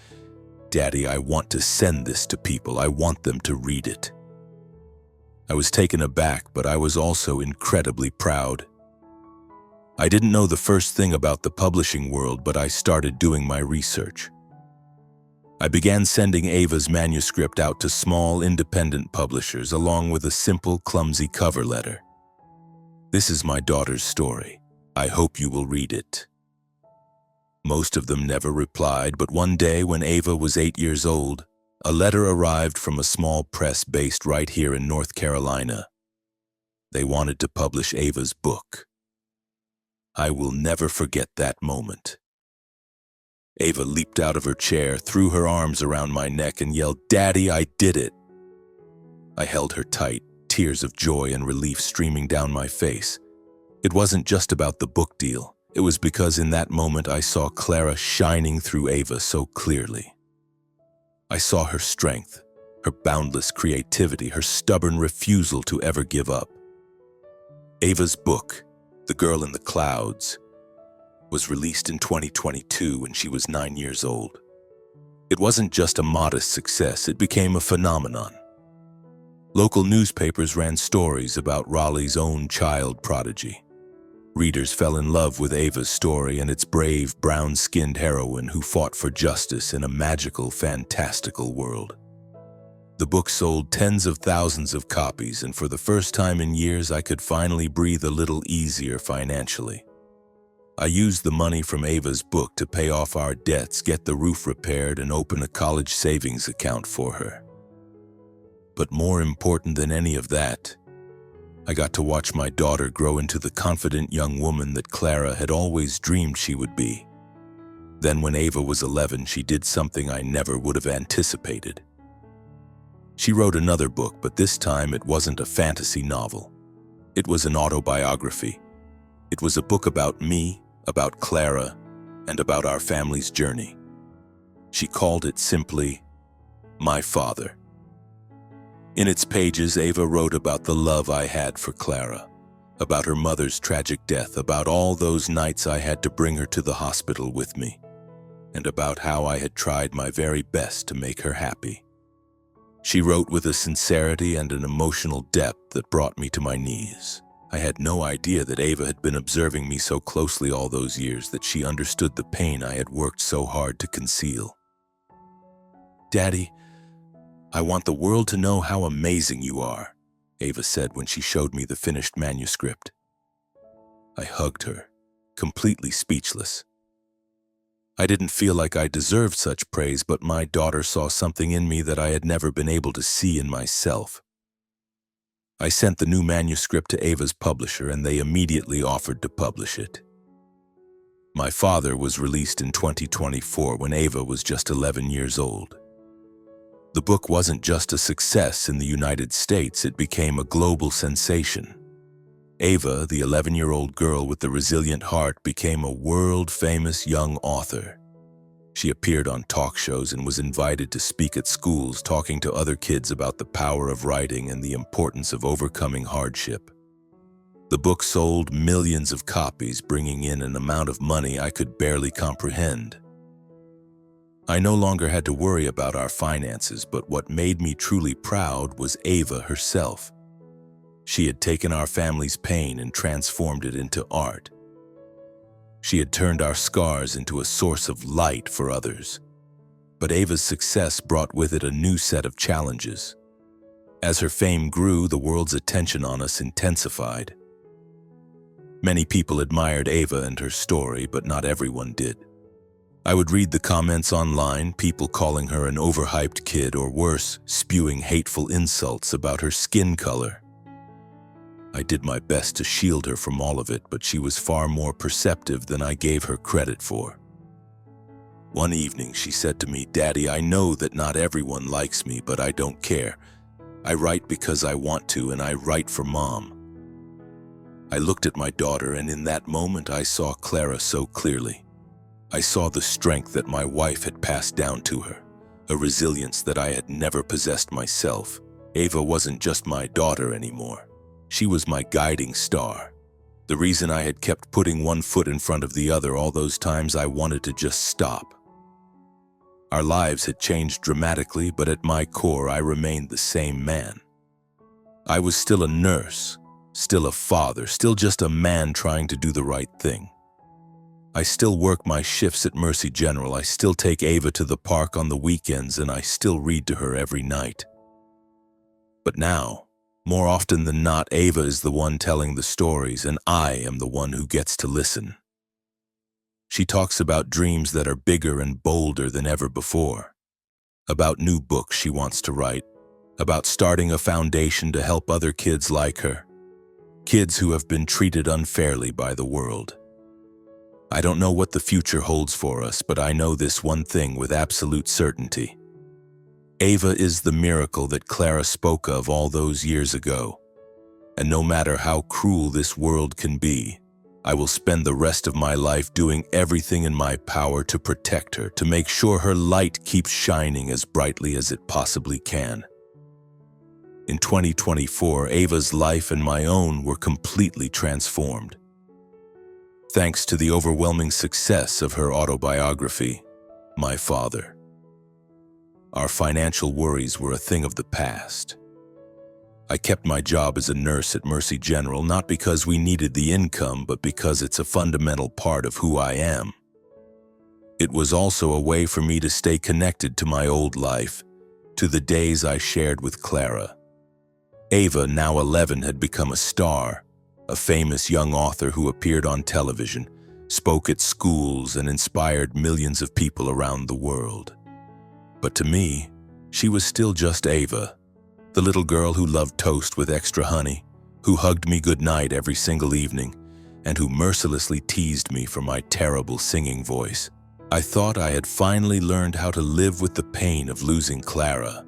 "Daddy, I want to send this to people. I want them to read it." I was taken aback, but I was also incredibly proud. I didn't know the first thing about the publishing world, but I started doing my research. I began sending Ava's manuscript out to small, independent publishers, along with a simple, clumsy cover letter. "This is my daughter's story. I hope you will read it." Most of them never replied, but one day when Ava was 8 years old, a letter arrived from a small press based right here in North Carolina. They wanted to publish Ava's book. I will never forget that moment. Ava leaped out of her chair, threw her arms around my neck, and yelled, "Daddy, I did it!" I held her tight, tears of joy and relief streaming down my face. It wasn't just about the book deal. It was because in that moment I saw Clara shining through Ava so clearly. I saw her strength, her boundless creativity, her stubborn refusal to ever give up. Ava's book, The Girl in the Clouds, was released in 2022 when she was 9 years old. It wasn't just a modest success, it became a phenomenon. Local newspapers ran stories about Raleigh's own child prodigy. Readers fell in love with Ava's story and its brave, brown-skinned heroine who fought for justice in a magical, fantastical world. The book sold tens of thousands of copies, and for the first time in years, I could finally breathe a little easier financially. I used the money from Ava's book to pay off our debts, get the roof repaired, and open a college savings account for her. But more important than any of that, I got to watch my daughter grow into the confident young woman that Clara had always dreamed she would be. Then when Ava was 11, she did something I never would have anticipated. She wrote another book, but this time it wasn't a fantasy novel. It was an autobiography. It was a book about me, about Clara, and about our family's journey. She called it simply, My Father. In its pages, Ava wrote about the love I had for Clara, about her mother's tragic death, about all those nights I had to bring her to the hospital with me, and about how I had tried my very best to make her happy. She wrote with a sincerity and an emotional depth that brought me to my knees. I had no idea that Ava had been observing me so closely all those years, that she understood the pain I had worked so hard to conceal. "Daddy, I want the world to know how amazing you are," Ava said when she showed me the finished manuscript. I hugged her, completely speechless. I didn't feel like I deserved such praise, but my daughter saw something in me that I had never been able to see in myself. I sent the new manuscript to Ava's publisher, and they immediately offered to publish it. My Father was released in 2024 when Ava was just 11 years old. The book wasn't just a success in the United States, it became a global sensation. Ava, the 11-year-old girl with the resilient heart, became a world-famous young author. She appeared on talk shows and was invited to speak at schools, talking to other kids about the power of writing and the importance of overcoming hardship. The book sold millions of copies, bringing in an amount of money I could barely comprehend. I no longer had to worry about our finances, but what made me truly proud was Ava herself. She had taken our family's pain and transformed it into art. She had turned our scars into a source of light for others. But Ava's success brought with it a new set of challenges. As her fame grew, the world's attention on us intensified. Many people admired Ava and her story, but not everyone did. I would read the comments online, people calling her an overhyped kid, or worse, spewing hateful insults about her skin color. I did my best to shield her from all of it, but she was far more perceptive than I gave her credit for. One evening, she said to me, "Daddy, I know that not everyone likes me, but I don't care. I write because I want to, and I write for Mom." I looked at my daughter, and in that moment I saw Clara so clearly. I saw the strength that my wife had passed down to her, a resilience that I had never possessed myself. Ava wasn't just my daughter anymore. She was my guiding star. The reason I had kept putting one foot in front of the other all those times I wanted to just stop. Our lives had changed dramatically, but at my core I remained the same man. I was still a nurse, still a father, still just a man trying to do the right thing. I still work my shifts at Mercy General, I still take Ava to the park on the weekends, and I still read to her every night. But now, more often than not, Ava is the one telling the stories, and I am the one who gets to listen. She talks about dreams that are bigger and bolder than ever before, about new books she wants to write, about starting a foundation to help other kids like her, kids who have been treated unfairly by the world. I don't know what the future holds for us, but I know this one thing with absolute certainty. Ava is the miracle that Clara spoke of all those years ago. And no matter how cruel this world can be, I will spend the rest of my life doing everything in my power to protect her, to make sure her light keeps shining as brightly as it possibly can. In 2024, Ava's life and my own were completely transformed. Thanks to the overwhelming success of her autobiography, My Father. Our financial worries were a thing of the past. I kept my job as a nurse at Mercy General not because we needed the income, but because it's a fundamental part of who I am. It was also a way for me to stay connected to my old life, to the days I shared with Clara. Ava, now 11, had become a star, a famous young author who appeared on television, spoke at schools, and inspired millions of people around the world. But to me, she was still just Ava, the little girl who loved toast with extra honey, who hugged me goodnight every single evening, and who mercilessly teased me for my terrible singing voice. I thought I had finally learned how to live with the pain of losing Clara,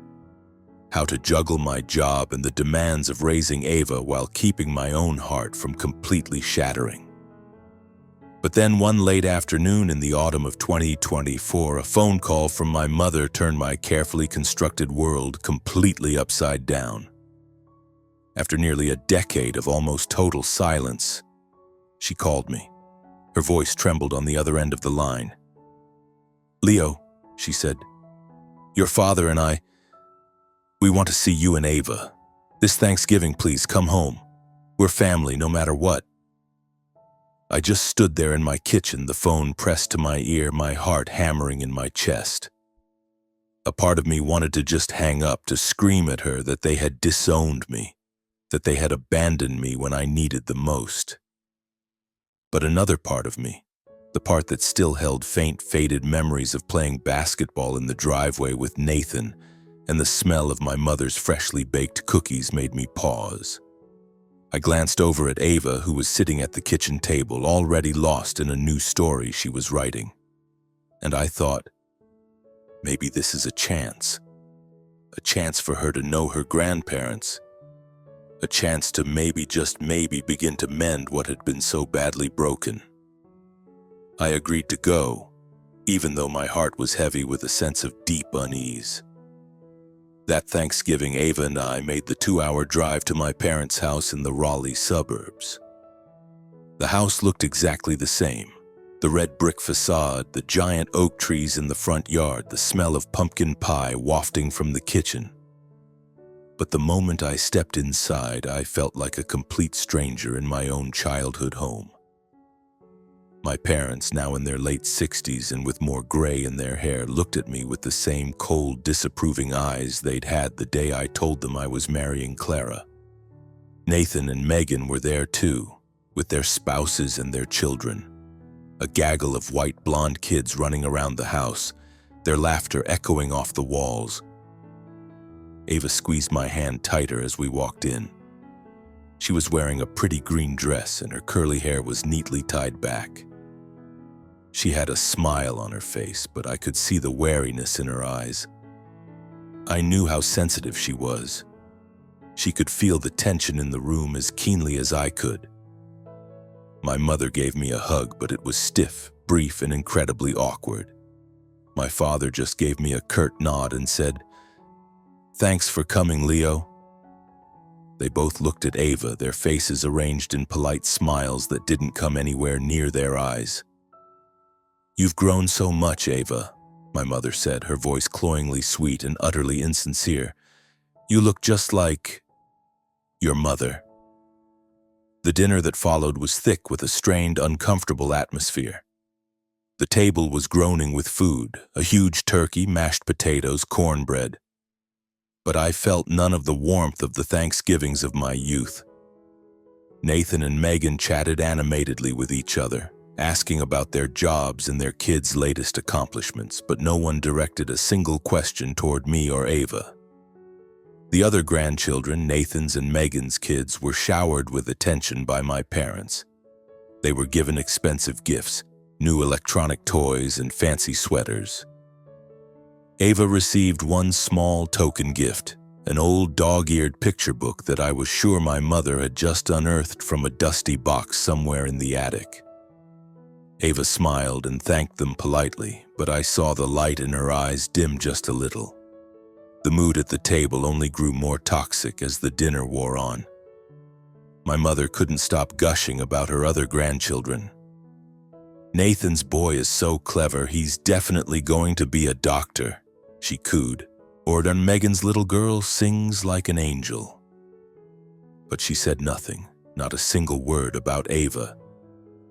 how to juggle my job and the demands of raising Ava while keeping my own heart from completely shattering. But then one late afternoon in the autumn of 2024, a phone call from my mother turned my carefully constructed world completely upside down. After nearly a decade of almost total silence, she called me. Her voice trembled on the other end of the line. "Leo," she said, "your father and I, we want to see you and Ava. This Thanksgiving, please come home. We're family no matter what." I just stood there in my kitchen, the phone pressed to my ear, my heart hammering in my chest. A part of me wanted to just hang up, to scream at her that they had disowned me, that they had abandoned me when I needed them most. But another part of me, the part that still held faint, faded memories of playing basketball in the driveway with Nathan and the smell of my mother's freshly baked cookies, made me pause. I glanced over at Ava, who was sitting at the kitchen table, already lost in a new story she was writing. And I thought, maybe this is a chance for her to know her grandparents, a chance to maybe, just maybe, begin to mend what had been so badly broken. I agreed to go, even though my heart was heavy with a sense of deep unease. That Thanksgiving, Ava and I made the 2-hour drive to my parents' house in the Raleigh suburbs. The house looked exactly the same. The red brick facade, the giant oak trees in the front yard, the smell of pumpkin pie wafting from the kitchen. But the moment I stepped inside, I felt like a complete stranger in my own childhood home. My parents, now in their late 60s and with more gray in their hair, looked at me with the same cold, disapproving eyes they'd had the day I told them I was marrying Clara. Nathan and Megan were there too, with their spouses and their children. A gaggle of white blonde kids running around the house, their laughter echoing off the walls. Ava squeezed my hand tighter as we walked in. She was wearing a pretty green dress and her curly hair was neatly tied back. She had a smile on her face, but I could see the wariness in her eyes. I knew how sensitive she was. She could feel the tension in the room as keenly as I could. My mother gave me a hug, but it was stiff, brief, and incredibly awkward. My father just gave me a curt nod and said, "Thanks for coming, Leo." They both looked at Ava, their faces arranged in polite smiles that didn't come anywhere near their eyes. "You've grown so much, Ava," my mother said, her voice cloyingly sweet and utterly insincere. "You look just like your mother." The dinner that followed was thick with a strained, uncomfortable atmosphere. The table was groaning with food, a huge turkey, mashed potatoes, cornbread. But I felt none of the warmth of the Thanksgivings of my youth. Nathan and Megan chatted animatedly with each other, asking about their jobs and their kids' latest accomplishments, but no one directed a single question toward me or Ava. The other grandchildren, Nathan's and Megan's kids, were showered with attention by my parents. They were given expensive gifts, new electronic toys, and fancy sweaters. Ava received one small token gift, an old dog-eared picture book that I was sure my mother had just unearthed from a dusty box somewhere in the attic. Ava smiled and thanked them politely, but I saw the light in her eyes dim just a little. The mood at the table only grew more toxic as the dinner wore on. My mother couldn't stop gushing about her other grandchildren. "Nathan's boy is so clever, he's definitely going to be a doctor," she cooed. "Or Megan's little girl sings like an angel." But she said nothing, not a single word about Ava,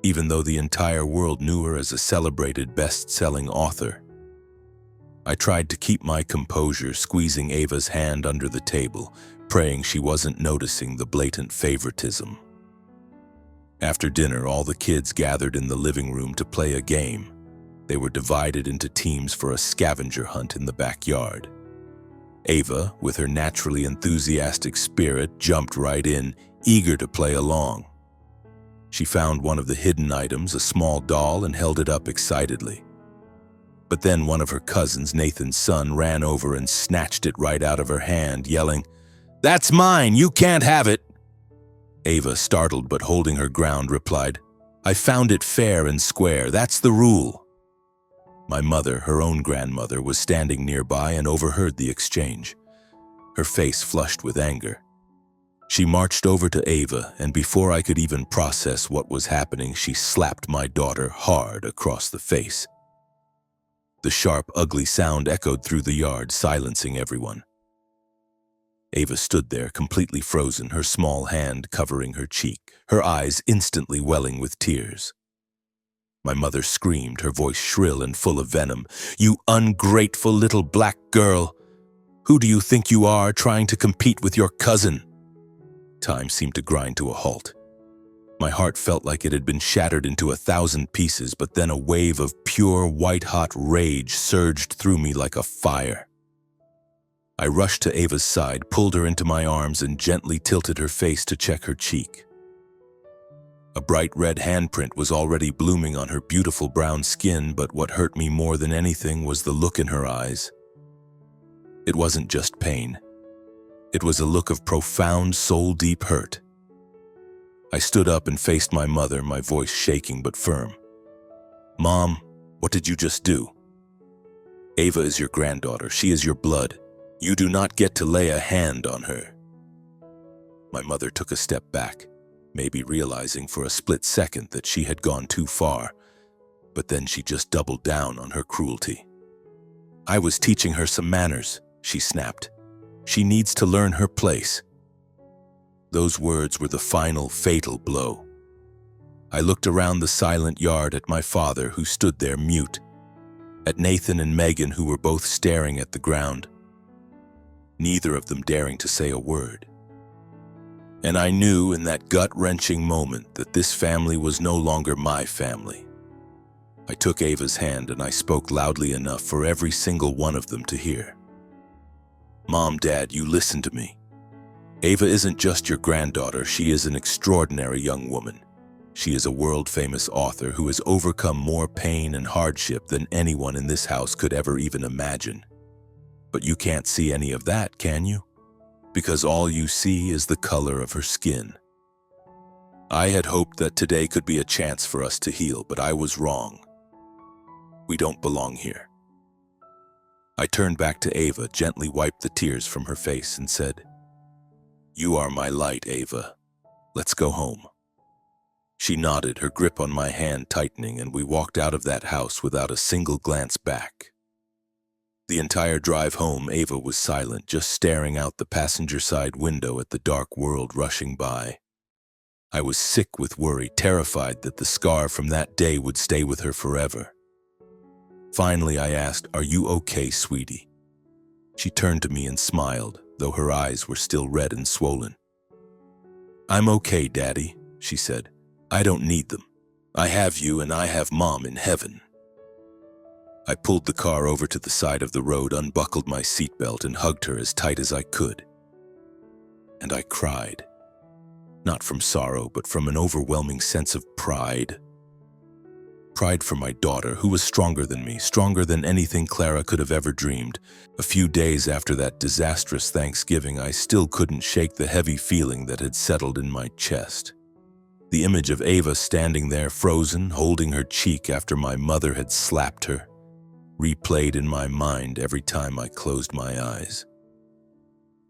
even though the entire world knew her as a celebrated best-selling author. I tried to keep my composure, squeezing Ava's hand under the table, praying she wasn't noticing the blatant favoritism. After dinner, all the kids gathered in the living room to play a game. They were divided into teams for a scavenger hunt in the backyard. Ava, with her naturally enthusiastic spirit, jumped right in, eager to play along. She found one of the hidden items, a small doll, and held it up excitedly. But then one of her cousins, Nathan's son, ran over and snatched it right out of her hand, yelling, "That's mine! You can't have it!" Ava, startled but holding her ground, replied, "I found it fair and square. That's the rule." My mother, her own grandmother, was standing nearby and overheard the exchange. Her face flushed with anger. She marched over to Ava, and before I could even process what was happening, she slapped my daughter hard across the face. The sharp, ugly sound echoed through the yard, silencing everyone. Ava stood there, completely frozen, her small hand covering her cheek, her eyes instantly welling with tears. My mother screamed, her voice shrill and full of venom. "You ungrateful little black girl! Who do you think you are, trying to compete with your cousin?" Time seemed to grind to a halt. My heart felt like it had been shattered into 1,000 pieces, but then a wave of pure, white-hot rage surged through me like a fire. I rushed to Ava's side, pulled her into my arms, and gently tilted her face to check her cheek. A bright red handprint was already blooming on her beautiful brown skin, but what hurt me more than anything was the look in her eyes. It wasn't just pain. It was a look of profound, soul-deep hurt. I stood up and faced my mother, my voice shaking but firm. "Mom, what did you just do? Ava is your granddaughter. She is your blood. You do not get to lay a hand on her." My mother took a step back, maybe realizing for a split second that she had gone too far, but then she just doubled down on her cruelty. "I was teaching her some manners," she snapped. "She needs to learn her place." Those words were the final, fatal blow. I looked around the silent yard at my father, who stood there mute, at Nathan and Megan, who were both staring at the ground, neither of them daring to say a word. And I knew in that gut-wrenching moment that this family was no longer my family. I took Ava's hand and I spoke loudly enough for every single one of them to hear. "Mom, Dad, you listen to me. Ava isn't just your granddaughter, she is an extraordinary young woman. She is a world-famous author who has overcome more pain and hardship than anyone in this house could ever even imagine. But you can't see any of that, can you? Because all you see is the color of her skin. I had hoped that today could be a chance for us to heal, but I was wrong. We don't belong here. I turned back to Ava, gently wiped the tears from her face, and said, "You are my light, Ava. Let's go home." She nodded, her grip on my hand tightening, and we walked out of that house without a single glance back. The entire drive home, Ava was silent, just staring out the passenger side window at the dark world rushing by. I was sick with worry, terrified that the scar from that day would stay with her forever. Finally, I asked, "Are you okay, sweetie?" She turned to me and smiled, though her eyes were still red and swollen. "I'm okay, Daddy," she said. "I don't need them. I have you and I have Mom in heaven." I pulled the car over to the side of the road, unbuckled my seatbelt, and hugged her as tight as I could. And I cried. Not from sorrow, but from an overwhelming sense of pride. Pride for my daughter, who was stronger than me, stronger than anything Clara could have ever dreamed. A few days after that disastrous Thanksgiving, I still couldn't shake the heavy feeling that had settled in my chest. The image of Ava standing there, frozen, holding her cheek after my mother had slapped her, replayed in my mind every time I closed my eyes.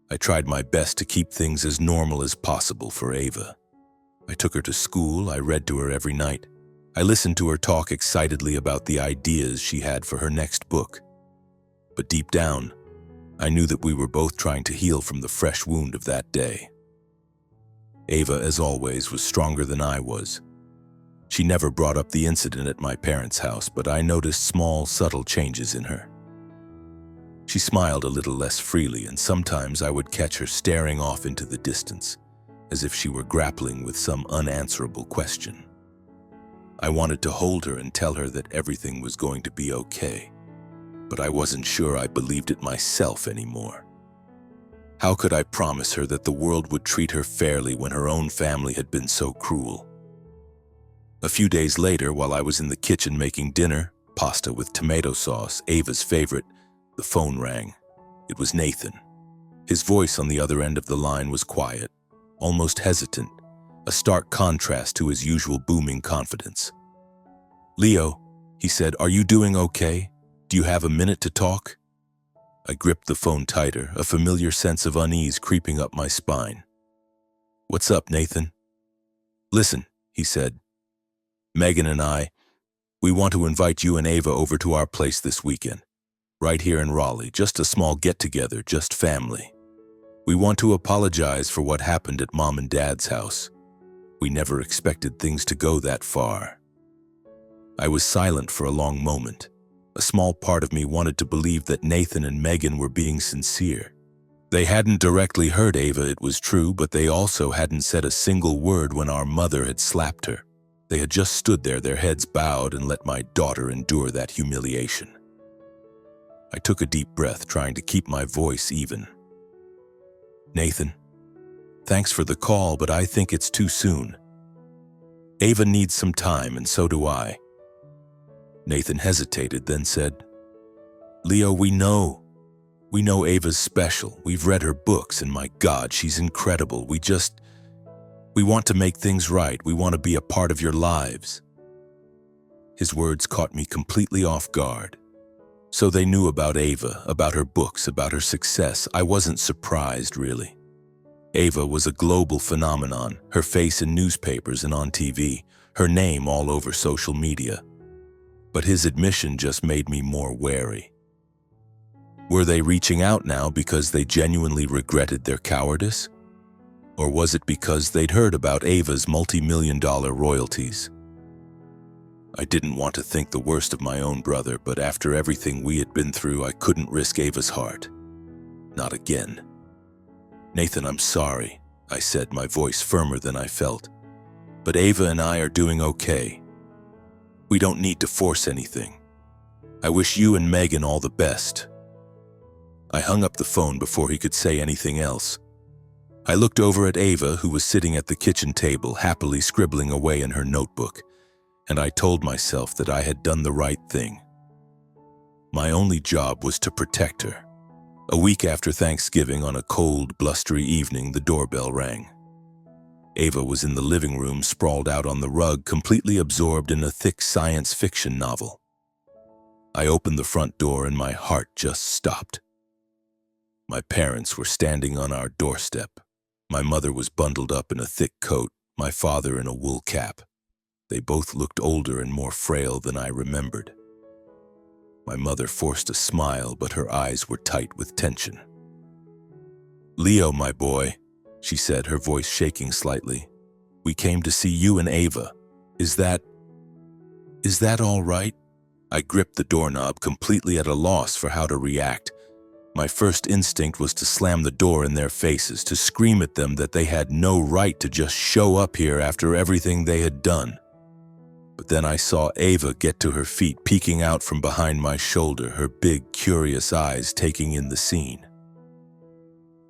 I tried my best to keep things as normal as possible for Ava. I took her to school, I read to her every night. I listened to her talk excitedly about the ideas she had for her next book. But deep down, I knew that we were both trying to heal from the fresh wound of that day. Ava, as always, was stronger than I was. She never brought up the incident at my parents' house, but I noticed small, subtle changes in her. She smiled a little less freely, and sometimes I would catch her staring off into the distance, as if she were grappling with some unanswerable question. I wanted to hold her and tell her that everything was going to be okay, but I wasn't sure I believed it myself anymore. How could I promise her that the world would treat her fairly when her own family had been so cruel? A few days later, while I was in the kitchen making dinner, pasta with tomato sauce, Ava's favorite, the phone rang. It was Nathan. His voice on the other end of the line was quiet, almost hesitant, a stark contrast to his usual booming confidence. "Leo," he said, "are you doing okay? Do you have a minute to talk?" I gripped the phone tighter, a familiar sense of unease creeping up my spine. "What's up, Nathan?" "Listen," he said. "Megan and we want to invite you and Ava over to our place this weekend, right here in Raleigh, just a small get-together, just family. We want to apologize for what happened at Mom and Dad's house. We never expected things to go that far." I was silent for a long moment. A small part of me wanted to believe that Nathan and Megan were being sincere. They hadn't directly hurt Ava, it was true, but they also hadn't said a single word when our mother had slapped her. They had just stood there, their heads bowed, and let my daughter endure that humiliation. I took a deep breath, trying to keep my voice even. "Nathan, thanks for the call, but I think it's too soon. Ava needs some time, and so do I." Nathan hesitated, then said, "Leo, we know Ava's special. We've read her books, and my God, she's incredible. We want to make things right. We want to be a part of your lives." His words caught me completely off guard. So they knew about Ava, about her books, about her success. I wasn't surprised, really. Ava was a global phenomenon, her face in newspapers and on TV, her name all over social media. But his admission just made me more wary. Were they reaching out now because they genuinely regretted their cowardice? Or was it because they'd heard about Ava's multi-million-dollar royalties? I didn't want to think the worst of my own brother, but after everything we had been through, I couldn't risk Ava's heart. Not again. "Nathan, I'm sorry," I said, my voice firmer than I felt. "But Ava and I are doing okay. We don't need to force anything. I wish you and Megan all the best." I hung up the phone before he could say anything else. I looked over at Ava, who was sitting at the kitchen table, happily scribbling away in her notebook, and I told myself that I had done the right thing. My only job was to protect her. A week after Thanksgiving, on a cold, blustery evening, the doorbell rang. Ava was in the living room, sprawled out on the rug, completely absorbed in a thick science fiction novel. I opened the front door and my heart just stopped. My parents were standing on our doorstep. My mother was bundled up in a thick coat, my father in a wool cap. They both looked older and more frail than I remembered. My mother forced a smile, but her eyes were tight with tension. "Leo, my boy," she said, her voice shaking slightly. "We came to see you and Ava. Is that all right?" I gripped the doorknob, completely at a loss for how to react. My first instinct was to slam the door in their faces, to scream at them that they had no right to just show up here after everything they had done. But then I saw Ava get to her feet, peeking out from behind my shoulder, her big, curious eyes taking in the scene.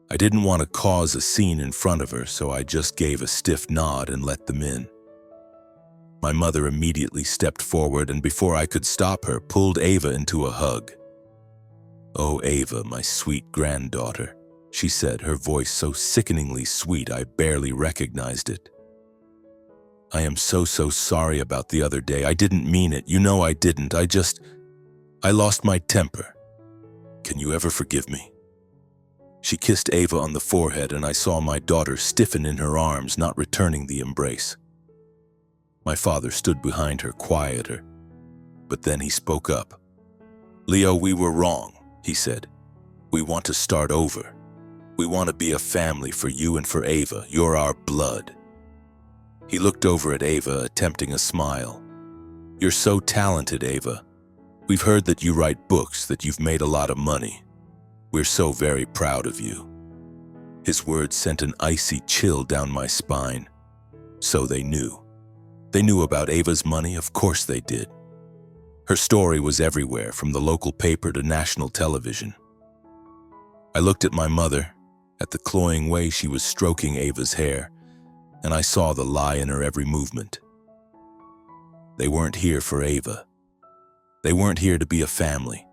I didn't want to cause a scene in front of her, so I just gave a stiff nod and let them in. My mother immediately stepped forward and, before I could stop her, pulled Ava into a hug. "Oh, Ava, my sweet granddaughter," she said, her voice so sickeningly sweet I barely recognized it. "I am so sorry about the other day. I didn't mean it. You know I didn't. I lost my temper. Can you ever forgive me?" She kissed Ava on the forehead, and I saw my daughter stiffen in her arms, not returning the embrace. My father stood behind her, quieter, but then he spoke up. "Leo, we were wrong," he said. "We want to start over. We want to be a family for you and for Ava. You're our blood." He looked over at Ava, attempting a smile. "You're so talented, Ava. We've heard that you write books, that you've made a lot of money. We're so very proud of you." His words sent an icy chill down my spine. So they knew. They knew about Ava's money, of course they did. Her story was everywhere, from the local paper to national television. I looked at my mother, at the cloying way she was stroking Ava's hair, and I saw the lie in her every movement. They weren't here for Ava. They weren't here to be a family.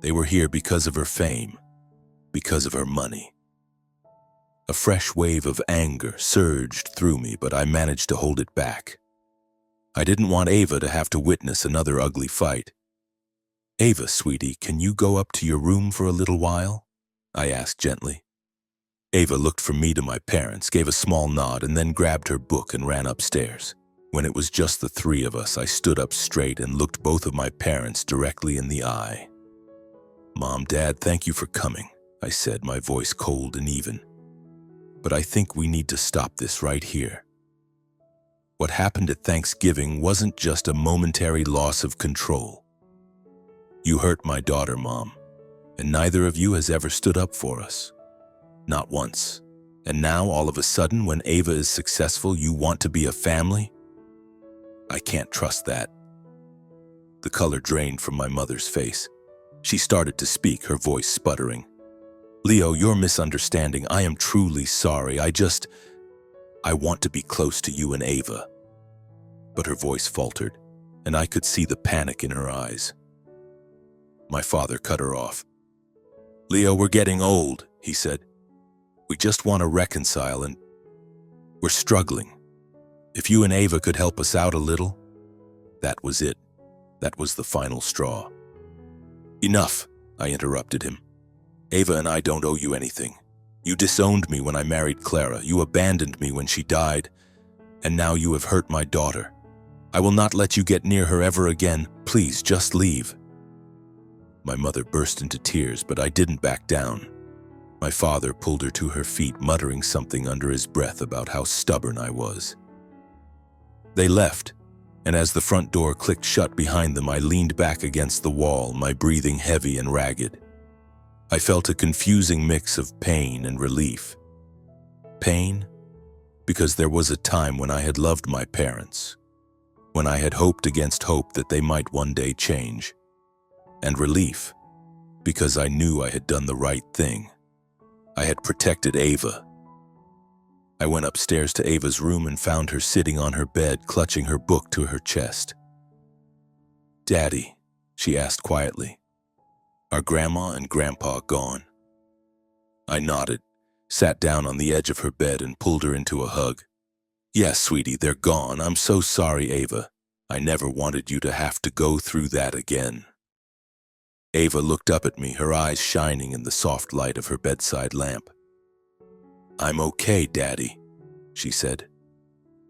They were here because of her fame, because of her money. A fresh wave of anger surged through me, but I managed to hold it back. I didn't want Ava to have to witness another ugly fight. "Ava, sweetie, can you go up to your room for a little while?" I asked gently. Ava looked from me to my parents, gave a small nod, and then grabbed her book and ran upstairs. When it was just the three of us, I stood up straight and looked both of my parents directly in the eye. "Mom, Dad, thank you for coming," I said, my voice cold and even. "But I think we need to stop this right here. What happened at Thanksgiving wasn't just a momentary loss of control. You hurt my daughter, Mom, and neither of you has ever stood up for us. Not once. And now, all of a sudden, when Ava is successful, you want to be a family? I can't trust that." The color drained from my mother's face. She started to speak, her voice sputtering. "Leo, you're misunderstanding. I am truly sorry. I want to be close to you and Ava." But her voice faltered, and I could see the panic in her eyes. My father cut her off. "Leo, we're getting old," he said. "We just want to reconcile, and we're struggling. If you and Ava could help us out a little." That was it. That was the final straw. "Enough," I interrupted him. "Ava and I don't owe you anything. You disowned me when I married Clara. You abandoned me when she died. And now you have hurt my daughter. I will not let you get near her ever again. Please, just leave." My mother burst into tears, but I didn't back down. My father pulled her to her feet, muttering something under his breath about how stubborn I was. They left, and as the front door clicked shut behind them, I leaned back against the wall, my breathing heavy and ragged. I felt a confusing mix of pain and relief. Pain, because there was a time when I had loved my parents, when I had hoped against hope that they might one day change. And relief, because I knew I had done the right thing. I had protected Ava, I went upstairs to Ava's room and found her sitting on her bed, clutching her book to her chest. "Daddy," she asked quietly, "are Grandma and Grandpa gone?" I nodded, sat down on the edge of her bed and pulled her into a hug. "Yes, sweetie, they're gone. I'm so sorry, Ava. I never wanted you to have to go through that again." Ava looked up at me, her eyes shining in the soft light of her bedside lamp. "I'm okay, Daddy," she said.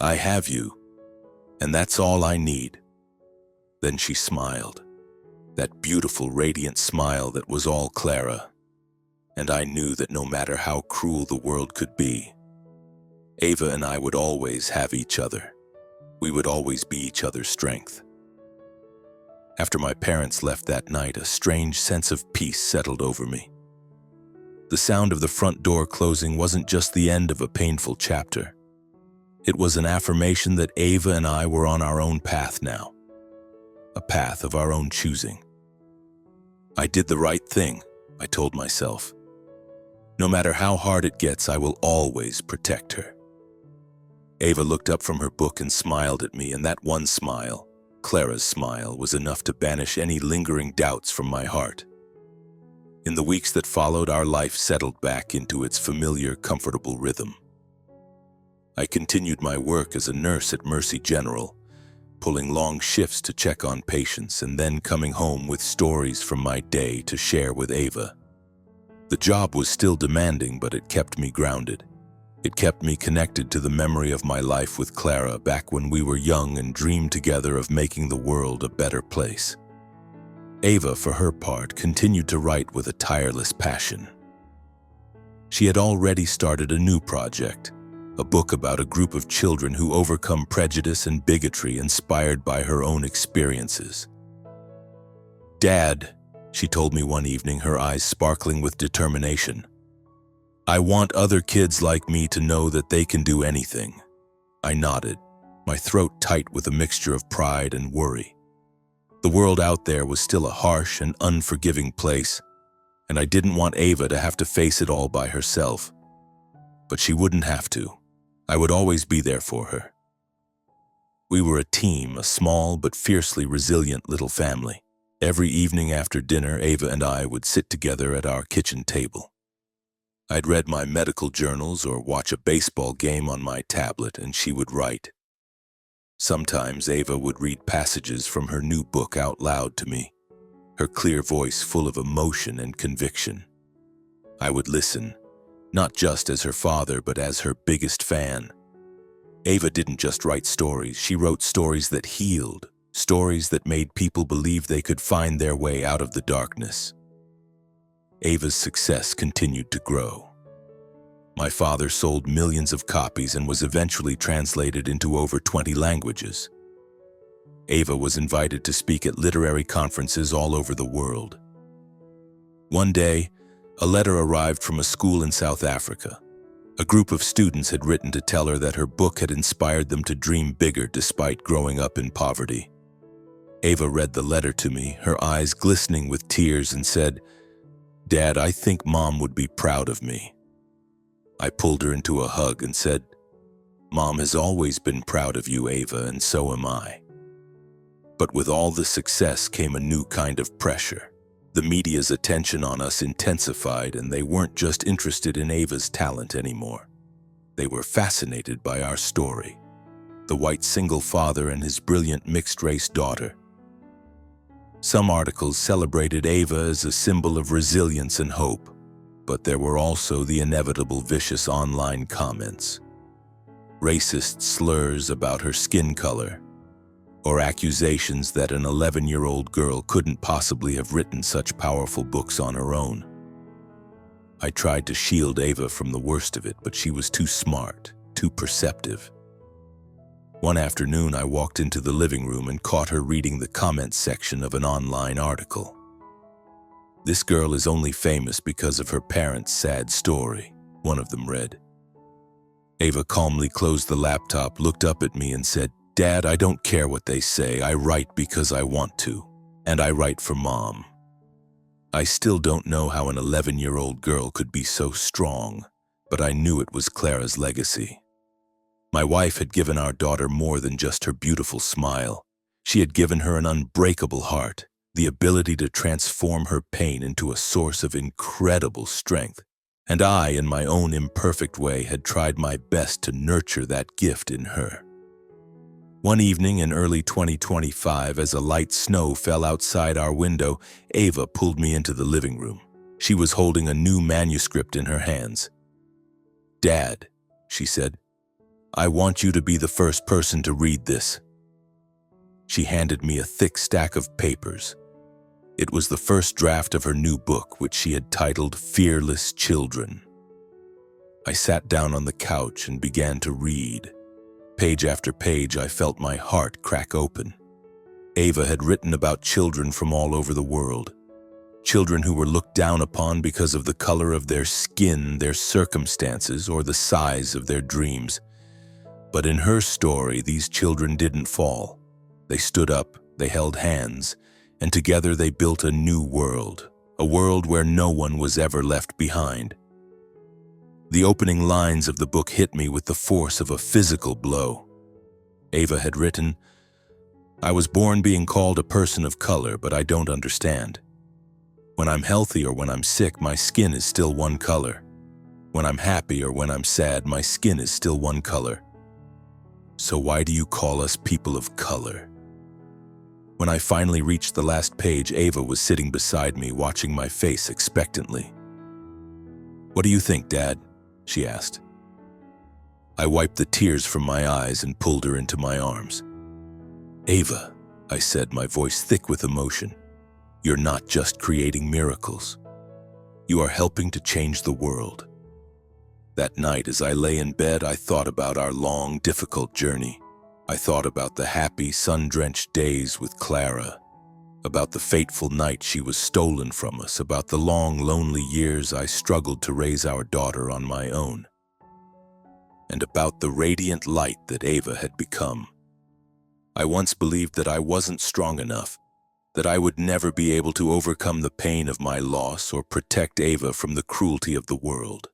"I have you, and that's all I need." Then she smiled, that beautiful, radiant smile that was all Clara. And I knew that no matter how cruel the world could be, Ava and I would always have each other. We would always be each other's strength. After my parents left that night, a strange sense of peace settled over me. The sound of the front door closing wasn't just the end of a painful chapter. It was an affirmation that Ava and I were on our own path now, a path of our own choosing. I did the right thing, I told myself. No matter how hard it gets, I will always protect her. Ava looked up from her book and smiled at me, and that one smile, Clara's smile, was enough to banish any lingering doubts from my heart. In the weeks that followed, our life settled back into its familiar, comfortable rhythm. I continued my work as a nurse at Mercy General, pulling long shifts to check on patients and then coming home with stories from my day to share with Ava. The job was still demanding, but it kept me grounded. It kept me connected to the memory of my life with Clara back when we were young and dreamed together of making the world a better place. Ava, for her part, continued to write with a tireless passion. She had already started a new project, a book about a group of children who overcome prejudice and bigotry inspired by her own experiences. "Dad," she told me one evening, her eyes sparkling with determination, "I want other kids like me to know that they can do anything." I nodded, my throat tight with a mixture of pride and worry. The world out there was still a harsh and unforgiving place, and I didn't want Ava to have to face it all by herself. But she wouldn't have to. I would always be there for her. We were a team, a small but fiercely resilient little family. Every evening after dinner, Ava and I would sit together at our kitchen table. I'd read my medical journals or watch a baseball game on my tablet, and she would write. Sometimes Ava would read passages from her new book out loud to me, her clear voice full of emotion and conviction. I would listen, not just as her father, but as her biggest fan. Ava didn't just write stories, she wrote stories that healed, stories that made people believe they could find their way out of the darkness. Ava's success continued to grow. My father sold millions of copies and was eventually translated into over 20 languages. Ava was invited to speak at literary conferences all over the world. One day, a letter arrived from a school in South Africa. A group of students had written to tell her that her book had inspired them to dream bigger despite growing up in poverty. Ava read the letter to me, her eyes glistening with tears, and said, "Dad, I think Mom would be proud of me." I pulled her into a hug and said, "Mom has always been proud of you, Ava, and so am I." But with all the success came a new kind of pressure. The media's attention on us intensified, and they weren't just interested in Ava's talent anymore. They were fascinated by our story, the white single father and his brilliant mixed-race daughter. Some articles celebrated Ava as a symbol of resilience and hope, but there were also the inevitable vicious online comments. Racist slurs about her skin color, or accusations that an 11-year-old girl couldn't possibly have written such powerful books on her own. I tried to shield Ava from the worst of it, but she was too smart, too perceptive. One afternoon, I walked into the living room and caught her reading the comments section of an online article. "This girl is only famous because of her parents' sad story," one of them read. Ava calmly closed the laptop, looked up at me, and said, "Dad, I don't care what they say. I write because I want to, and I write for Mom." I still don't know how an 11-year-old girl could be so strong, but I knew it was Clara's legacy. My wife had given our daughter more than just her beautiful smile. She had given her an unbreakable heart, the ability to transform her pain into a source of incredible strength. And I, in my own imperfect way, had tried my best to nurture that gift in her. One evening in early 2025, as a light snow fell outside our window, Ava pulled me into the living room. She was holding a new manuscript in her hands. "Dad," she said, "I want you to be the first person to read this." She handed me a thick stack of papers. It was the first draft of her new book, which she had titled Fearless Children. I sat down on the couch and began to read. Page after page, I felt my heart crack open. Ava had written about children from all over the world. Children who were looked down upon because of the color of their skin, their circumstances, or the size of their dreams. But in her story, these children didn't fall. They stood up, they held hands, and together they built a new world, a world where no one was ever left behind. The opening lines of the book hit me with the force of a physical blow. Ava had written, "I was born being called a person of color, but I don't understand. When I'm healthy or when I'm sick, my skin is still one color. When I'm happy or when I'm sad, my skin is still one color. So why do you call us people of color?" When I finally reached the last page, Ava was sitting beside me, watching my face expectantly. "What do you think, Dad?" she asked. I wiped the tears from my eyes and pulled her into my arms. "Ava," I said, my voice thick with emotion, "you're not just creating miracles. You are helping to change the world." That night, as I lay in bed, I thought about our long, difficult journey. I thought about the happy, sun-drenched days with Clara, about the fateful night she was stolen from us, about the long, lonely years I struggled to raise our daughter on my own, and about the radiant light that Ava had become. I once believed that I wasn't strong enough, that I would never be able to overcome the pain of my loss or protect Ava from the cruelty of the world.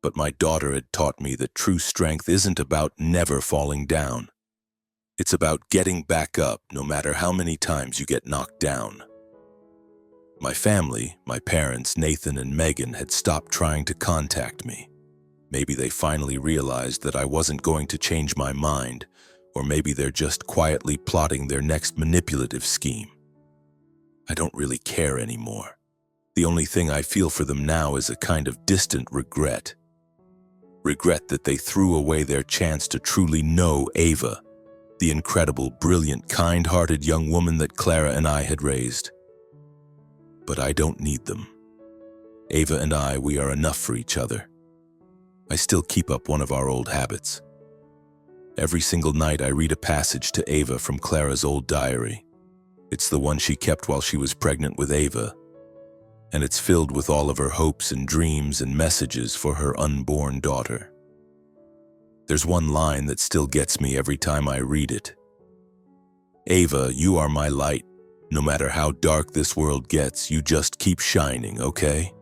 But my daughter had taught me that true strength isn't about never falling down. It's about getting back up no matter how many times you get knocked down. My family, my parents, Nathan and Megan, had stopped trying to contact me. Maybe they finally realized that I wasn't going to change my mind, or maybe they're just quietly plotting their next manipulative scheme. I don't really care anymore. The only thing I feel for them now is a kind of distant regret. Regret that they threw away their chance to truly know Ava, the incredible, brilliant, kind-hearted young woman that Clara and I had raised. But I don't need them. Ava and I, we are enough for each other. I still keep up one of our old habits. Every single night I read a passage to Ava from Clara's old diary. It's the one she kept while she was pregnant with Ava, and it's filled with all of her hopes and dreams and messages for her unborn daughter. There's one line that still gets me every time I read it. "Ava, you are my light. No matter how dark this world gets, you just keep shining, okay?"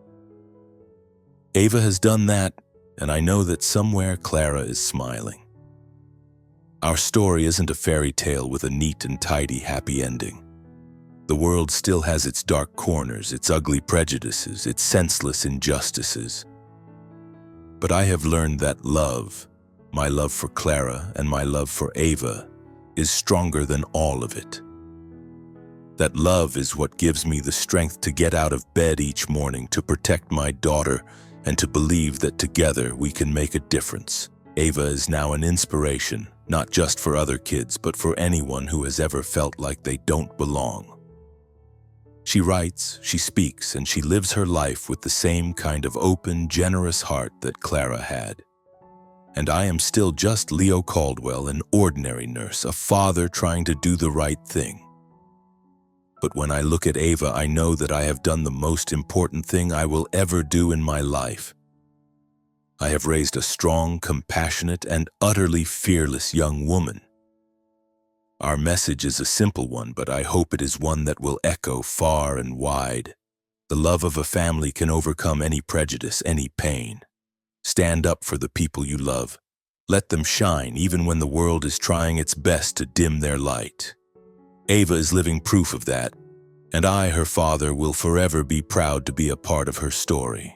Ava has done that, and I know that somewhere Clara is smiling. Our story isn't a fairy tale with a neat and tidy happy ending. The world still has its dark corners, its ugly prejudices, its senseless injustices. But I have learned that love, my love for Clara and my love for Ava, is stronger than all of it. That love is what gives me the strength to get out of bed each morning, to protect my daughter, and to believe that together we can make a difference. Ava is now an inspiration, not just for other kids, but for anyone who has ever felt like they don't belong. She writes, she speaks, and she lives her life with the same kind of open, generous heart that Clara had. And I am still just Leo Caldwell, an ordinary nurse, a father trying to do the right thing. But when I look at Ava, I know that I have done the most important thing I will ever do in my life. I have raised a strong, compassionate, and utterly fearless young woman. Our message is a simple one, but I hope it is one that will echo far and wide. The love of a family can overcome any prejudice, any pain. Stand up for the people you love. Let them shine even when the world is trying its best to dim their light. Ava is living proof of that, and I, her father, will forever be proud to be a part of her story.